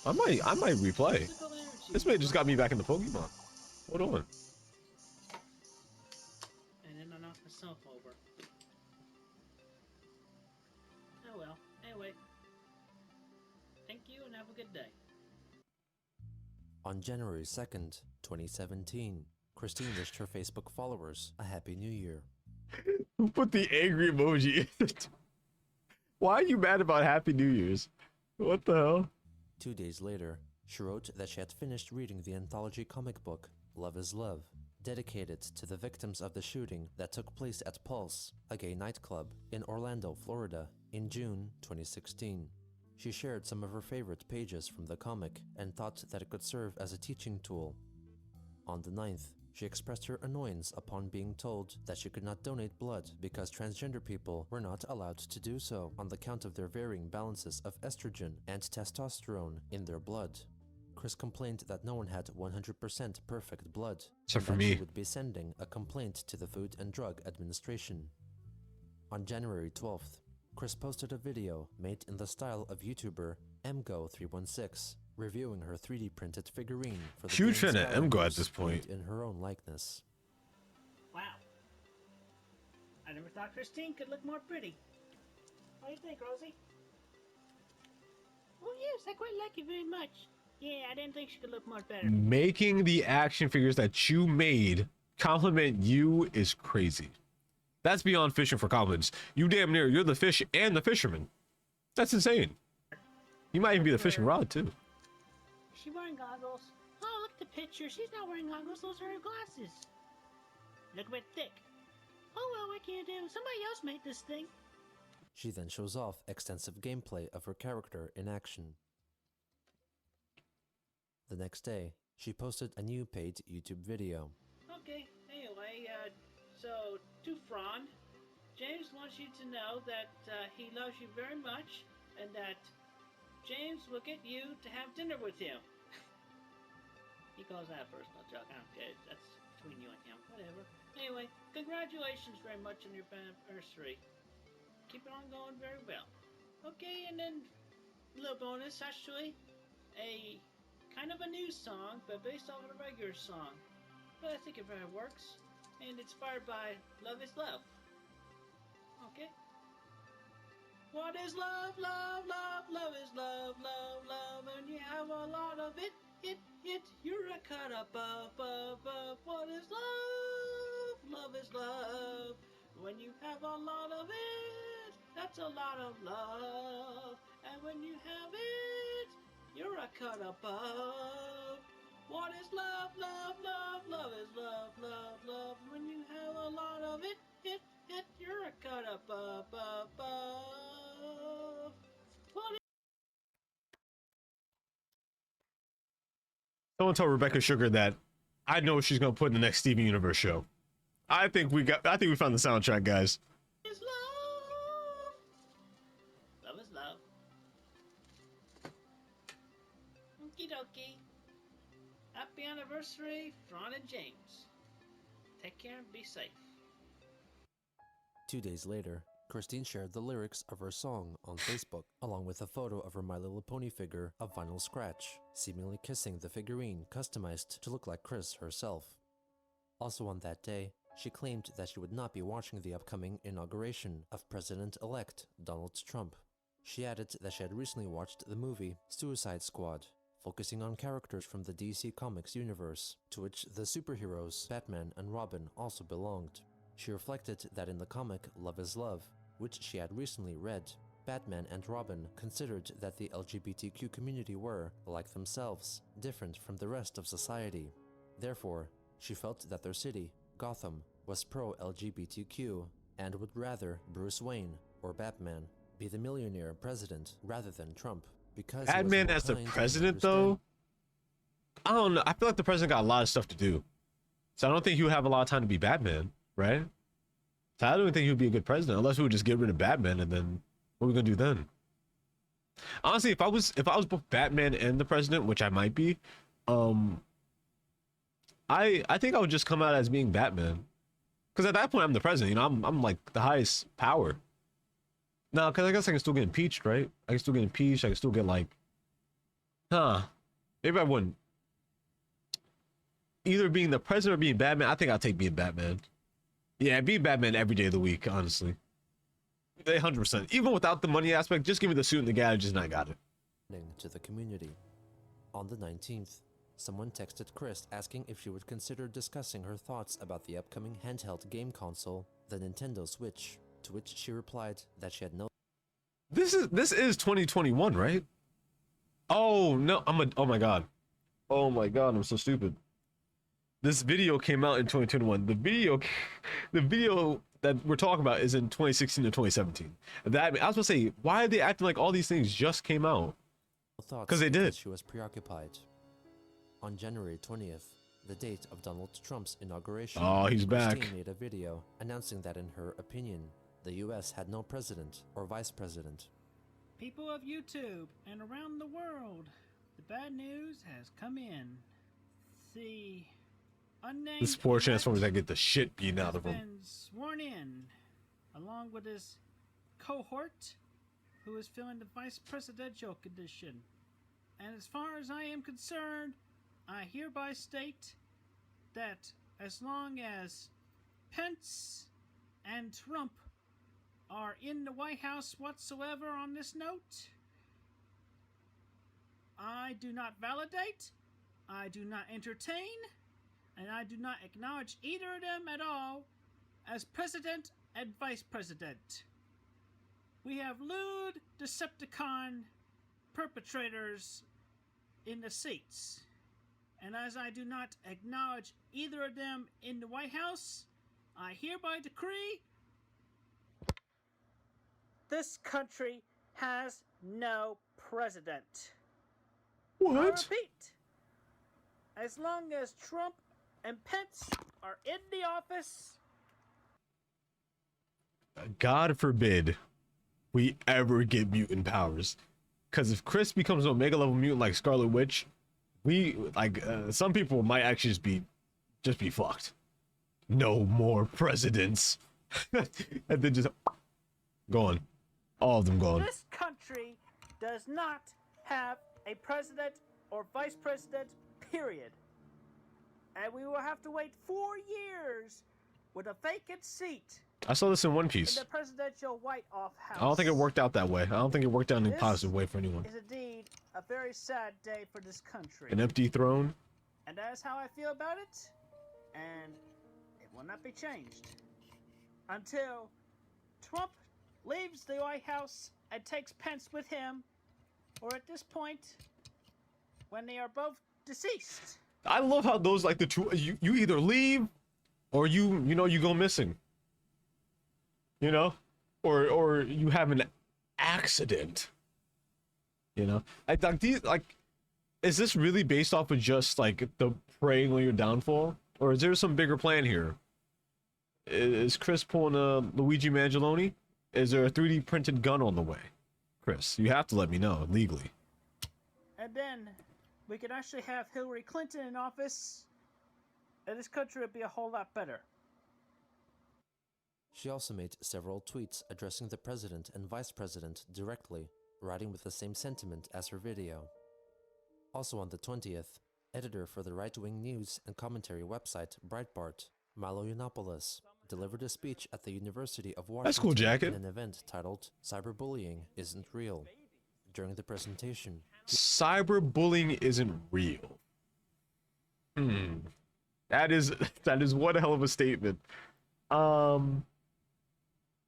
S1: I might replay.
S3: Musical energy.
S1: This may just got me back into Pokemon. Hold on.
S3: And then I knocked myself over. Oh well. Anyway. Thank you and have a good day.
S2: On January 2nd, 2017, Christine wished her Facebook followers a Happy New Year.
S1: Who put the angry emoji? Why are you mad about Happy New Year's? What the hell?
S2: 2 days later, she wrote that she had finished reading the anthology comic book, Love is Love, dedicated to the victims of the shooting that took place at Pulse, a gay nightclub in Orlando, Florida, in June 2016. She shared some of her favorite pages from the comic and thought that it could serve as a teaching tool. On the 9th, she expressed her annoyance upon being told that she could not donate blood because transgender people were not allowed to do so on the count of their varying balances of estrogen and testosterone in their blood. Chris complained that no one had 100% perfect blood,
S1: Except
S2: and
S1: for
S2: that
S1: me.
S2: she would be sending a complaint to the Food and Drug Administration. On January 12th, Chris posted a video made in the style of YouTuber MGO316, reviewing her 3D printed figurine for the
S1: Huge
S2: game
S1: fan of
S2: Skylanders,
S1: MGO at this point.
S2: made in her own likeness.
S3: Wow. I never thought Christine could look more pretty. What do you think, Rosie? Oh yes, I quite like it very much. Yeah, I didn't think she could look much better.
S1: Making the action figures that you made compliment you is crazy. That's beyond fishing for compliments. You damn near, you're the fish and the fisherman. That's insane. You might even be the fishing rod too.
S3: Is she wearing goggles? Oh, look at the picture. She's not wearing goggles. Those are her glasses. Look a bit thick. Oh well, what can you do? Somebody else made this thing.
S2: She then shows off extensive gameplay of her character in action. The next day, she posted a new paid YouTube video.
S3: Okay, anyway, so, to Fron, James wants you to know that he loves you very much, and that James will get you to have dinner with him. He calls that a personal joke. I don't care. That's between you and him. Whatever. Anyway, congratulations very much on your anniversary. Keep it on going very well. Okay, and then a little bonus, actually. A kind of a new song, but based off of a regular song. But I think it very works. And inspired by Love is Love. Okay? What is love? Love, love, love is love, love, love. And you have a lot of it, you're a cut above, above. What is love? Love is love. When you have a lot of it, that's a lot of love. And when you have it, you're a cut above. What is love? Love, love, love is love, love, love. When you have a lot of it, you're a cut above, above.
S1: Someone tell Rebecca Sugar that I know she's gonna put in the next Steven Universe show. I think we found the soundtrack, guys.
S3: Is love. Love is love. Okie dokie. Happy anniversary, Ron and James. Take care and be safe.
S2: 2 days later, Christine shared the lyrics of her song on Facebook, along with a photo of her My Little Pony figure of vinyl scratch, seemingly kissing the figurine customized to look like Chris herself. Also on that day, she claimed that she would not be watching the upcoming inauguration of President-elect Donald Trump. She added that she had recently watched the movie Suicide Squad, focusing on characters from the DC Comics universe, to which the superheroes Batman and Robin also belonged. She reflected that in the comic Love is Love, which she had recently read, Batman and Robin considered that the LGBTQ community were, like themselves, different from the rest of society. Therefore, she felt that their city, Gotham, was pro-LGBTQ and would rather Bruce Wayne, or Batman, be the millionaire president rather than Trump. Because
S1: Batman as the president, though? I don't know. I feel like the president got a lot of stuff to do. So I don't think he would have a lot of time to be Batman, right? So I don't think he would be a good president unless we would just get rid of Batman, and then what are we gonna do then? Honestly, if I was both Batman and the president, which I might be, I think I would just come out as being Batman. Because at that point I'm the president, you know, I'm like the highest power. No, because I guess I can still get impeached, right? I can still get impeached. I can still get like, maybe I wouldn't. Either being the president or being Batman. I think I'll take being Batman. Yeah, be Batman every day of the week, honestly. 100%. Even without the money aspect, just give me the suit and the gadgets and I got it.
S2: To the community. On the 19th, someone texted Chris asking if she would consider discussing her thoughts about the upcoming handheld game console, the Nintendo Switch, to which she replied that she had no.
S1: This is 2021, right? Oh no, oh my god. Oh my god, I'm so stupid. This video came out in 2021. The video that we're talking about is in 2016 to 2017. I was gonna say, why are they acting like all these things just came out? Because they did.
S2: She was preoccupied. On January 20th, the date of Donald Trump's inauguration,
S1: oh, he's
S2: Christine
S1: back.
S2: made a video announcing that in her opinion, the US had no president or vice president.
S3: People of YouTube and around the world, the bad news has come in. The unnamed
S1: This poor Transformers that get the shit beaten out of
S3: has
S1: him.
S3: been sworn in, along with his cohort, who is filling the vice presidential condition. And as far as I am concerned, I hereby state that as long as Pence and Trump are in the White House whatsoever on this note, I do not validate, I do not entertain, and I do not acknowledge either of them at all as president and vice president. We have lewd Decepticon perpetrators in the seats. And as I do not acknowledge either of them in the White House, I hereby decree this country has no president. I
S1: What?
S3: repeat, as long as Trump and Pence are in the office,
S1: God forbid we ever get mutant powers. Because if Chris becomes an Omega level mutant like Scarlet Witch, we like some people might actually just be fucked. No more presidents. And then just gone. All of them gone.
S3: this country does not have a president or vice president, period. And we will have to wait 4 years with a vacant seat
S1: I saw this in One
S3: in
S1: Piece.
S3: the presidential White House.
S1: I don't think it worked out that way. I don't think it worked out in a
S3: This
S1: positive way for anyone.
S3: is indeed a very sad day for this country.
S1: An empty throne.
S3: And that is how I feel about it. And it will not be changed until Trump leaves the White House and takes Pence with him, or at this point, when they are both deceased.
S1: I love how those like the two you either leave or you go missing. You know? Or you have an accident. You know? I like these like is this really based off of just like the preying on your downfall? Or is there some bigger plan here? Is Chris pulling a Luigi Mangialone? Is there a 3D printed gun on the way? Chris, you have to let me know legally.
S3: And then we could actually have Hillary Clinton in office, and this country would be a whole lot better.
S2: She also made several tweets addressing the president and vice president directly, writing with the same sentiment as her video. Also on the 20th, editor for the right-wing news and commentary website Breitbart, Milo Yiannopoulos, delivered a speech at the University of Washington
S1: That's cool jacket.
S2: in an event titled Cyberbullying Isn't Real. During the presentation,
S1: Cyberbullying isn't real. That is one hell of a statement.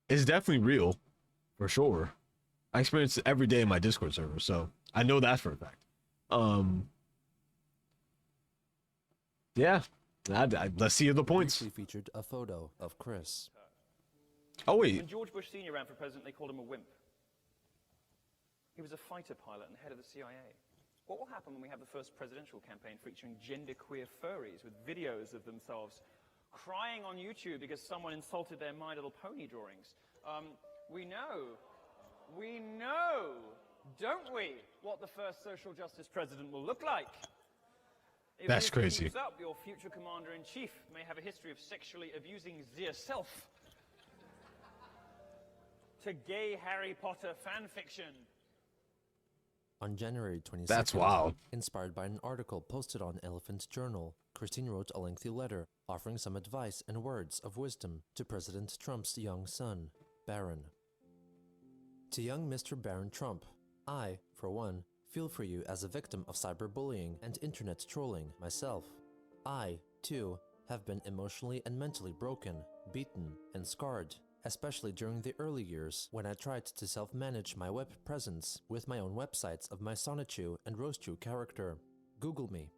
S1: It's definitely real, for sure. I experience it every day in my Discord server, so I know that for a fact. Yeah, let's see the points.
S2: briefly featured a photo of Chris.
S1: Oh wait,
S6: When George Bush Sr. ran for president, they called him a wimp. He was a fighter pilot and head of the CIA. What will happen when we have the first presidential campaign featuring genderqueer furries with videos of themselves crying on YouTube because someone insulted their My Little Pony drawings? We know, don't we, what the first social justice president will look like? If
S1: That's
S6: this
S1: crazy.
S6: keeps up, your future commander-in-chief may have a history of sexually abusing yourself to gay Harry Potter fan fiction.
S2: On January 22nd,
S1: That's wild.
S2: inspired by an article posted on Elephant Journal, Christine wrote a lengthy letter offering some advice and words of wisdom to President Trump's young son, Barron. To young Mr. Barron Trump, I, for one, feel for you as a victim of cyberbullying and internet trolling myself. I, too, have been emotionally and mentally broken, beaten, and scarred, especially during the early years when I tried to self-manage my web presence with my own websites of my Sonichu and Roastu character. Google me.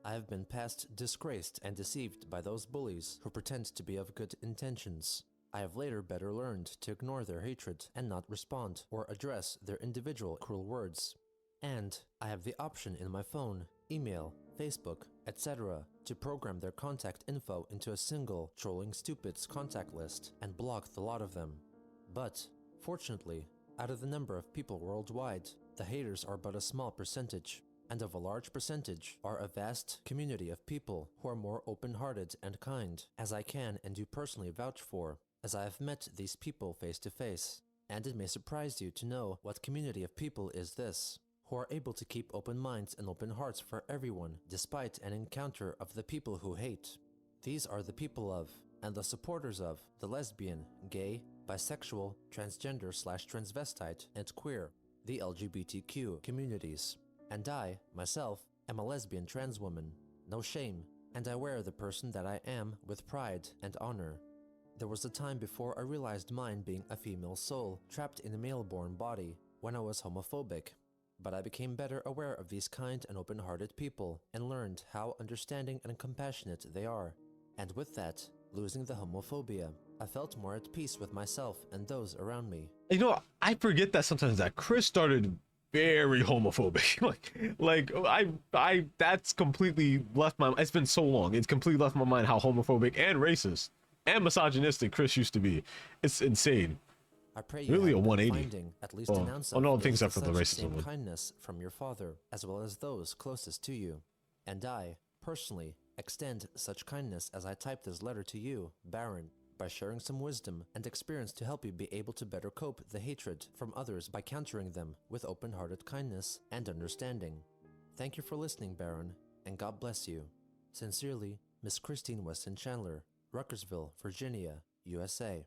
S2: I have been past disgraced and deceived by those bullies who pretend to be of good intentions. I have later better learned to ignore their hatred and not respond or address their individual cruel words. And I have the option in my phone, email, Facebook, etc. to program their contact info into a single trolling stupids contact list and block the lot of them. But, fortunately, out of the number of people worldwide, the haters are but a small percentage, and of a large percentage are a vast community of people who are more open-hearted and kind, as I can and do personally vouch for, as I have met these people face to face. And it may surprise you to know what community of people is this, who are able to keep open minds and open hearts for everyone despite an encounter of the people who hate. These are the people of, and the supporters of, the lesbian, gay, bisexual, transgender/transvestite, and queer, the LGBTQ communities. And I, myself, am a lesbian trans woman. No shame, and I wear the person that I am with pride and honor. There was a time before I realized mine being a female soul trapped in a male-born body when I was homophobic. But I became better aware of these kind and open-hearted people and learned how understanding and compassionate they are. And with that, losing the homophobia, I felt more at peace with myself and those around me.
S1: You know, I forget that sometimes that Chris started very homophobic. I that's completely left my. It's been so long. It's completely left my mind how homophobic and racist and misogynistic Chris used to be. It's insane.
S2: I pray you
S1: Really
S2: have
S1: a
S2: been
S1: 180.
S2: finding at least
S1: Well,
S2: an ounce
S1: oh no,
S2: of
S1: things
S2: this
S1: except for the
S2: such
S1: racism
S2: same
S1: one.
S2: kindness from your father, as well as those closest to you. And I, personally, extend such kindness as I type this letter to you, Baron, by sharing some wisdom and experience to help you be able to better cope the hatred from others by countering them with open-hearted kindness and understanding. Thank you for listening, Baron, and God bless you. Sincerely, Miss Christine Weston Chandler, Ruckersville, Virginia, USA.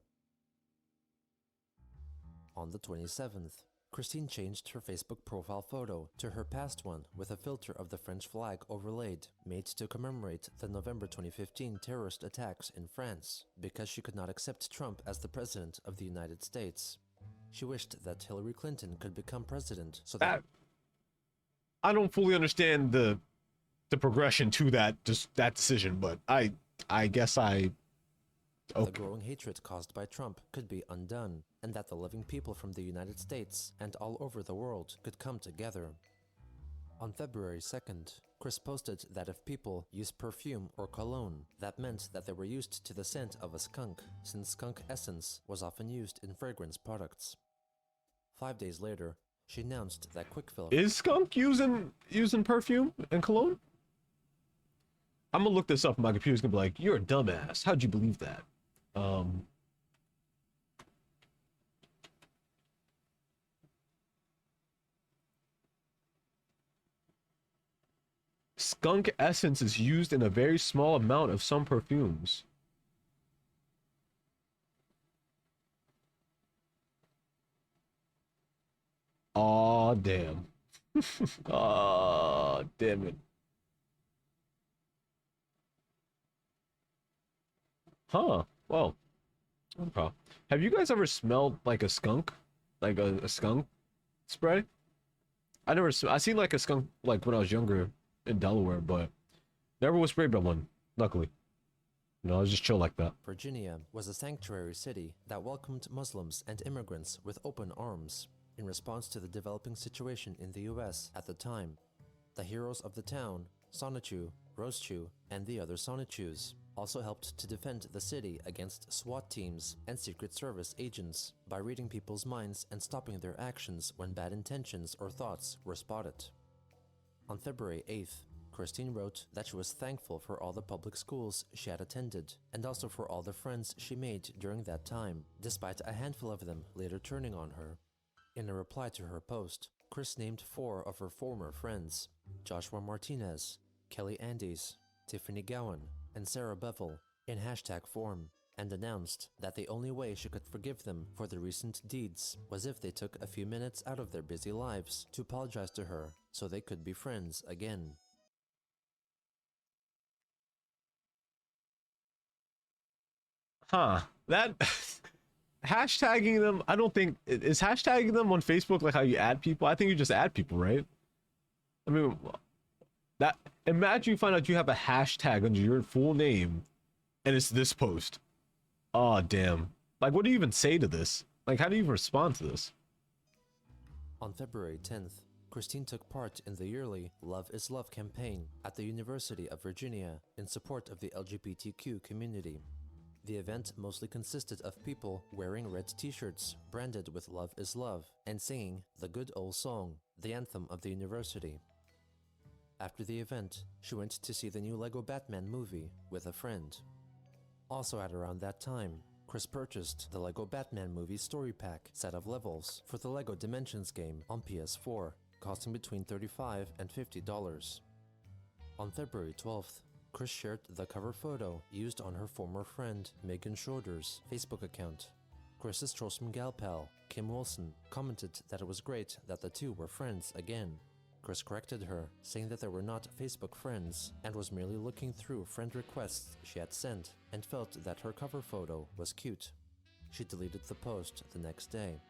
S2: On the 27th, Christine changed her Facebook profile photo to her past one with a filter of the French flag overlaid, made to commemorate the November 2015 terrorist attacks in France, because she could not accept Trump as the President of the United States. She wished that Hillary Clinton could become president so that...
S1: I don't fully understand the progression to that decision, but I guess I.
S2: The
S1: Okay.
S2: growing hatred caused by Trump could be undone, and that the loving people from the United States and all over the world could come together. On February 2nd, Chris posted that if people use perfume or cologne, that meant that they were used to the scent of a skunk, since skunk essence was often used in fragrance products. 5 days later, she announced that Quickfill...
S1: Is skunk using perfume and cologne? I'm gonna look this up. And my computer's gonna be like, "You're a dumbass. How'd you believe that?" Skunk essence is used in a very small amount of some perfumes. Aw, damn. Aw, damn it. Huh. Well, okay. Have you guys ever smelled like a skunk? Like a skunk spray? I seen like a skunk like when I was younger in Delaware, but never was sprayed by one, luckily. No, I was just chill like that.
S2: Virginia was a sanctuary city that welcomed Muslims and immigrants with open arms in response to the developing situation in the US at the time. The heroes of the town, Sonichu, Rosechu, and the other Sonichus, also helped to defend the city against SWAT teams and Secret Service agents by reading people's minds and stopping their actions when bad intentions or thoughts were spotted. On February 8th, Christine wrote that she was thankful for all the public schools she had attended, and also for all the friends she made during that time, despite a handful of them later turning on her. In a reply to her post, Chris named 4 of her former friends, Joshua Martinez, Kelly Andes, Tiffany Gowan, and Sarah Bevel, in hashtag form, and announced that the only way she could forgive them for the recent deeds was if they took a few minutes out of their busy lives to apologize to her so they could be friends again.
S1: Huh. That hashtagging them, I don't think is hashtagging them on Facebook like how you add people. I think you just add people, right? I mean, that imagine you find out you have a hashtag under your full name and it's this post. Oh, damn. Like, what do you even say to this? Like, how do you even respond to this?
S2: On February 10th, Christine took part in the yearly Love is Love campaign at the University of Virginia in support of the LGBTQ community. The event mostly consisted of people wearing red t-shirts branded with Love is Love and singing the good old song, the anthem of the university. After the event, she went to see the new Lego Batman movie with a friend. Also at around that time, Chris purchased the Lego Batman movie story pack set of levels for the Lego Dimensions game on PS4, costing between $35 and $50. On February 12th, Chris shared the cover photo used on her former friend Megan Schroeder's Facebook account. Chris's Trosm gal pal, Kim Wilson, commented that it was great that the two were friends again. Chris corrected her, saying that they were not Facebook friends and was merely looking through friend requests she had sent and felt that her cover photo was cute. She deleted the post the next day.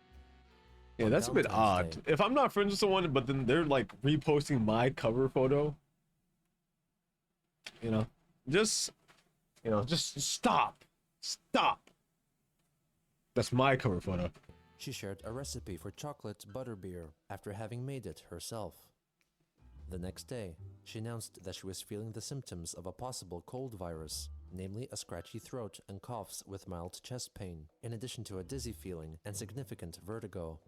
S1: Yeah,
S2: On
S1: that's a bit
S2: Valentine's
S1: odd.
S2: Day-
S1: If I'm not friends with someone, but then they're like reposting my cover photo, you know, just stop. Stop. That's my cover photo.
S2: She shared a recipe for chocolate butterbeer after having made it herself. The next day, she announced that she was feeling the symptoms of a possible cold virus, namely a scratchy throat and coughs with mild chest pain, in addition to a dizzy feeling and significant vertigo.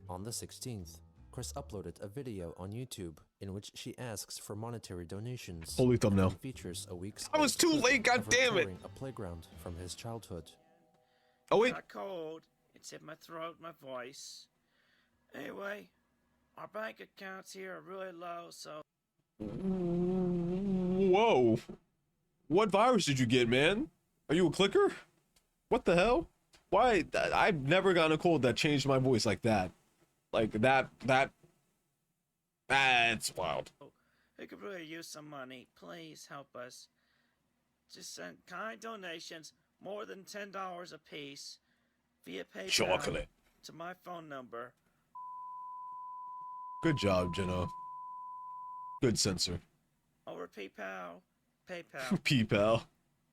S2: On the 16th, Chris uploaded a video on YouTube in which she asks for monetary donations.
S1: Holy thumbnail.
S2: And features a week's
S1: I was
S2: old
S1: too
S2: clip
S1: late,
S2: of her
S1: goddammit.
S2: touring a playground from his childhood.
S1: Oh wait.
S3: Got cold. It's hit my throat, my voice. Anyway, our bank accounts here are really low, so
S1: Whoa. What virus did you get, man? Are you a clicker? What the hell? Why? I've never gotten a cold that changed my voice like that. Like that's wild.
S3: we could really use some money. Please help us. Just send kind donations, more than $10 a piece, via PayPal
S1: Chocolate.
S3: to my phone number.
S1: Good job, Jenna. Good censor.
S3: Over PayPal.
S1: P-pal.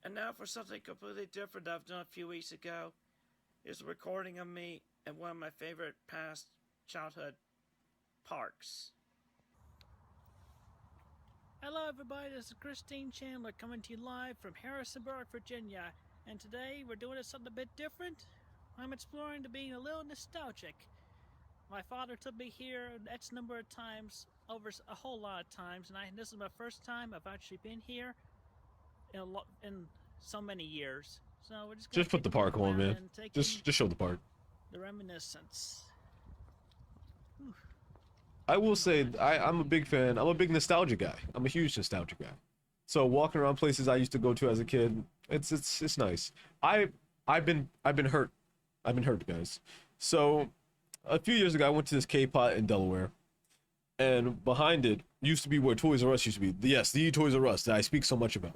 S3: And now for something completely different I've done a few weeks ago. Is a recording of me at one of my favorite past childhood parks. Hello everybody, this is Christine Chandler coming to you live from Harrisonburg, Virginia. And today we're doing something a bit different. I'm exploring to being a little nostalgic. My father took me here X number of times, over a whole lot of times, and this is my first time I've actually been here in so many years. So we're just gonna
S1: Just put
S3: take
S1: the
S3: a
S1: park
S3: look
S1: on,
S3: around
S1: man.
S3: and take
S1: Just
S3: in
S1: show the park.
S3: the reminiscence.
S1: I will say I'm a big fan. I'm a big nostalgia guy. I'm a huge nostalgia guy. So walking around places I used to go to as a kid, it's nice. I've been hurt. I've been hurt, guys. So a few years ago, I went to this K-Pot in Delaware, and behind it used to be where Toys R Us used to be. Yes, the Toys R Us that I speak so much about.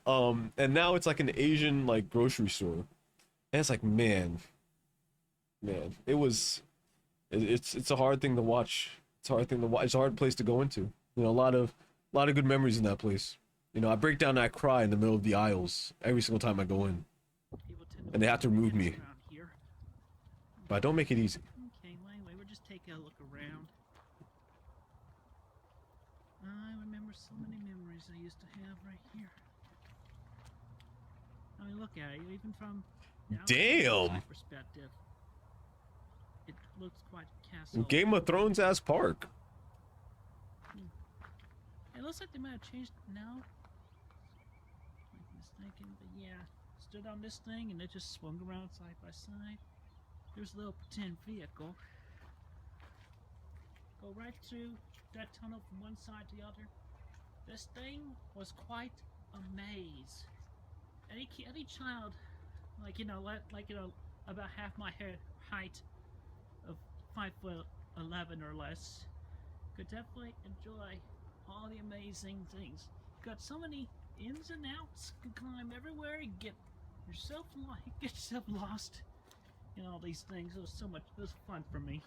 S1: And now it's like an Asian like grocery store, and it's like man, it's a hard thing to watch. It's a hard thing to watch. It's a hard place to go into. You know, a lot of good memories in that place. You know, I break down and I cry in the middle of the aisles every single time I go in, and they have to remove me. But don't make it easy.
S3: Okay, well, anyway, we're just taking a look around. I remember so many memories I used to have right here. I mean, look at it, even from the outside perspective. It looks quite castle.
S1: Game of Thrones ass park.
S3: It looks like they might have changed it now. I'm mistaken, but yeah. Stood on this thing and it just swung around side by side. There's a little pretend vehicle. Go right through that tunnel from one side to the other. This thing was quite a maze. Any child, about half my height of 5'11" or less, could definitely enjoy all the amazing things. Got so many ins and outs. You can climb everywhere. You get yourself lost in all these things. It was fun for me.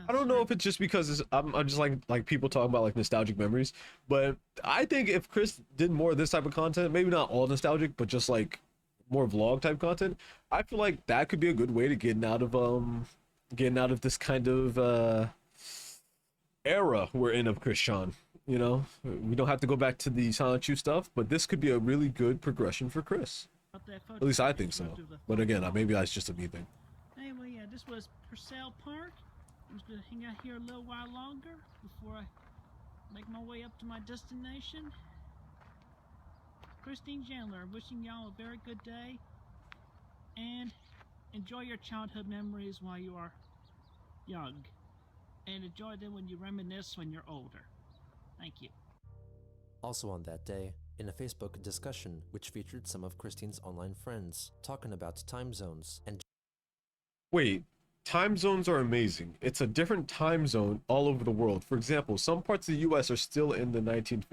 S1: I don't know if it's just because I'm just like people talking about like nostalgic memories, but I think if Chris did more of this type of content, maybe not all nostalgic, but just like more vlog type content, I feel like that could be a good way to getting out of this kind of era we're in of Chris Sean. You know, we don't have to go back to the Silent Chew stuff, but this could be a really good progression for Chris. At least I think so. But again, maybe that's just a me thing.
S3: Anyway, yeah, this was Purcell Park. I'm just gonna hang out here a little while longer before I make my way up to my destination. Christine Chandler, wishing y'all a very good day, and enjoy your childhood memories while you are young, and enjoy them when you reminisce when you're older. Thank you.
S2: Also on that day, in a Facebook discussion which featured some of Christine's online friends talking about time zones and
S1: Wait, time zones are amazing. It's a different time zone all over the world. For example, some parts of the US are still in the 19...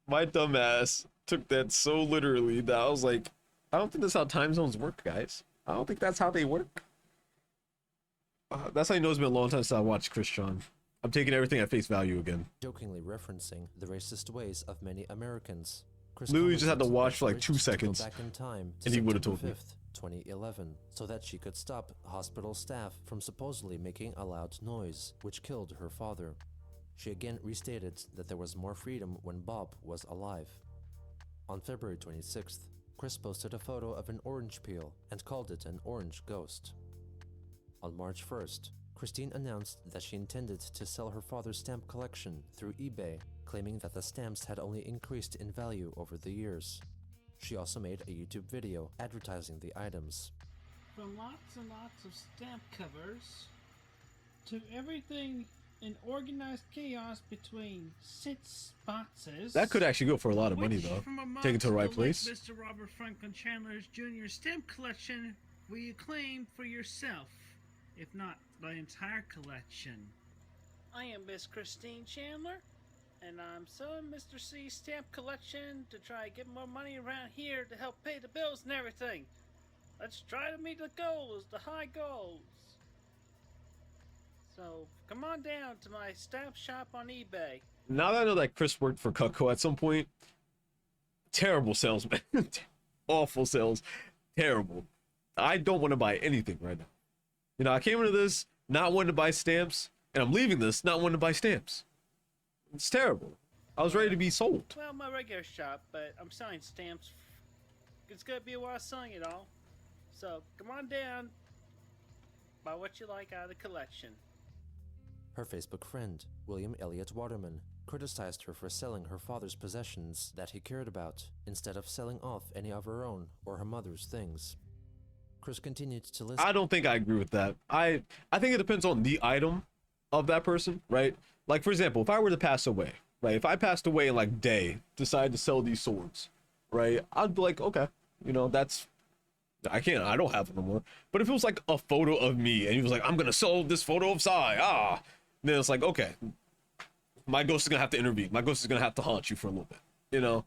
S1: My dumbass took that so literally that I was like, I don't think that's how time zones work, guys. I don't think that's how they work. That's how you know it's been a long time since I watched Christian. I'm taking everything at face value again.
S2: Jokingly referencing the racist ways of many Americans. Chris
S1: Literally just had to
S2: commented
S1: watch
S2: that
S1: for like
S2: she
S1: 2
S2: wished to go
S1: seconds,
S2: back in time to
S1: and he would have
S2: September
S1: told me.
S2: 5th, 2011, so that she could stop hospital staff from supposedly making a loud noise, which killed her father. She again restated that there was more freedom when Bob was alive. On February 26th, Chris posted a photo of an orange peel and called it an orange ghost. On March 1st, Christine announced that she intended to sell her father's stamp collection through eBay, claiming that the stamps had only increased in value over the years. She also made a YouTube video advertising the items.
S7: From lots and lots of stamp covers to everything in organized chaos between 6 boxes.
S1: That could actually go for a lot of money,
S7: Which
S1: though.
S7: from amongst
S1: Take it to the right
S7: late
S1: place.
S7: Mr. Robert Franklin Chandler's Jr. stamp collection will you claim for yourself, if not the entire collection?
S3: I am Miss Christine Chandler, and I'm selling Mr. C's stamp collection to try to get more money around here to help pay the bills and everything. Let's try to meet the goals, the high goals. So, come on down to my stamp shop on eBay.
S1: Now that I know that Chris worked for Cutco at some point, terrible salesman. Awful sales. Terrible. I don't want to buy anything right now. You know, I came into this not wanting to buy stamps, and I'm leaving this not wanting to buy stamps. It's terrible. I was ready to be sold.
S3: Well, my regular shop, but I'm selling stamps. It's gonna be a while selling it all. So, come on down. Buy what you like out of the collection.
S2: Her Facebook friend, William Elliott Waterman, criticized her for selling her father's possessions that he cared about, instead of selling off any of her own or her mother's things. Chris continued to list.
S1: I don't think I agree with that. I think it depends on the item of that person, right? Like, for example, if I were to pass away, right? If I passed away in like day, decide to sell these swords, right? I'd be like, okay, you know, that's, I don't have them no more. But if it was like a photo of me and he was like, I'm gonna sell this photo of Sai, then it's like, okay, my ghost is gonna have to intervene. My ghost is gonna have to haunt you for a little bit, you know?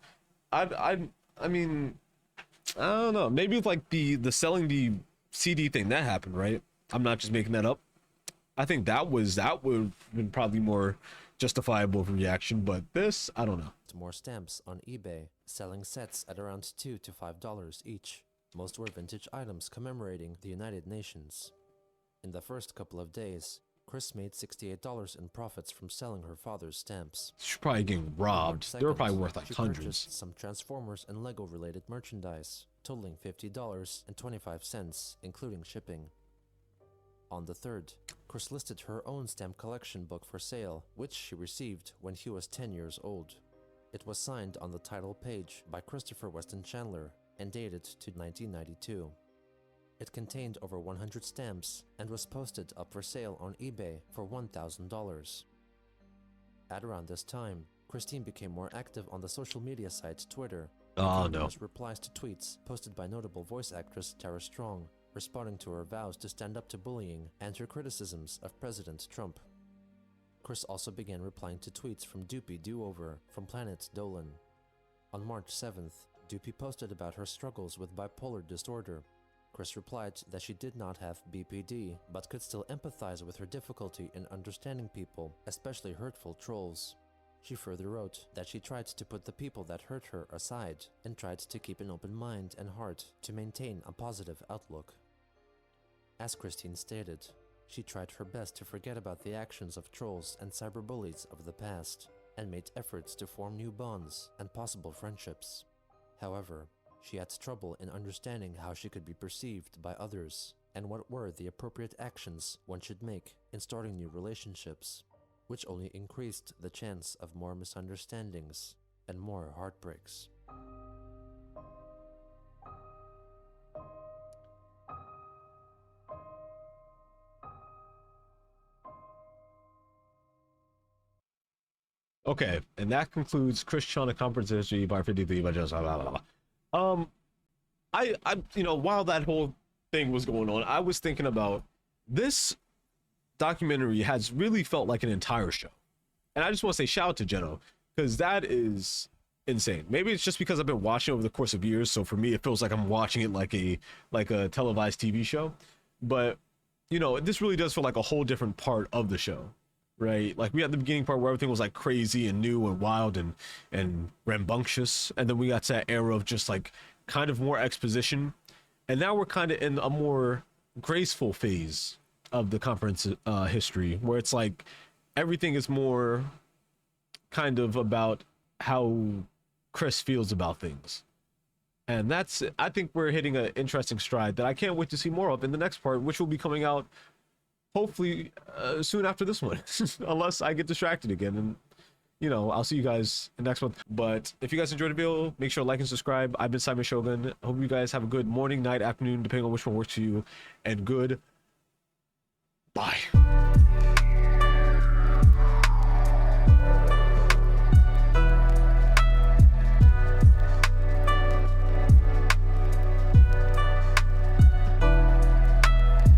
S1: I mean, I don't know. Maybe with like the selling the CD thing that happened, right? I'm not just making that up. I think that would have been probably more justifiable of a reaction, but this, I don't know.
S2: More stamps on eBay, selling sets at around $2 to $5 each. Most were vintage items commemorating the United Nations. In the first couple of days, Chris made $68 in profits from selling her father's stamps.
S1: She's probably getting robbed. They were probably worth like
S2: she
S1: hundreds.
S2: purchased some Transformers and Lego related merchandise, totaling $50.25, including shipping. On the 3rd, Chris listed her own stamp collection book for sale, which she received when he was 10 years old. It was signed on the title page by Christopher Weston Chandler and dated to 1992. It contained over 100 stamps and was posted up for sale on eBay for $1,000. At around this time, Christine became more active on the social media site Twitter.
S1: Oh, no.
S2: Numerous replies to tweets posted by notable voice actress Tara Strong, responding to her vows to stand up to bullying and her criticisms of President Trump. Chris also began replying to tweets from Doopy Do-Over from Planet Dolan. On March 7th, Doopy posted about her struggles with bipolar disorder. Chris replied that she did not have BPD, but could still empathize with her difficulty in understanding people, especially hurtful trolls. She further wrote that she tried to put the people that hurt her aside and tried to keep an open mind and heart to maintain a positive outlook. As Christine stated, she tried her best to forget about the actions of trolls and cyberbullies of the past, and made efforts to form new bonds and possible friendships. However, she had trouble in understanding how she could be perceived by others, and what were the appropriate actions one should make in starting new relationships, which only increased the chance of more misunderstandings and more heartbreaks.
S1: Okay, and that concludes Christiana Conference History by 53 by just blah, blah, blah. I you know, while that whole thing was going on, I was thinking about this documentary has really felt like an entire show. And I just want to say shout out to Jeno, because that is insane. Maybe it's just because I've been watching over the course of years, so for me it feels like I'm watching it like a televised TV show. But you know, this really does feel like a whole different part of the show, right? Like we had the beginning part where everything was like crazy and new and wild and rambunctious, and then we got to that era of just like kind of more exposition, and now we're kind of in a more graceful phase of the conference history, where it's like everything is more kind of about how Chris feels about things. And that's, I think we're hitting an interesting stride that I can't wait to see more of in the next part, which will be coming out hopefully soon after this one, unless I get distracted again. And you know, I'll see you guys next month. But if you guys enjoyed the video, make sure to like and subscribe. I've been Saimir Shogun. Hope you guys have a good morning, night, afternoon, depending on which one works for you. And good bye.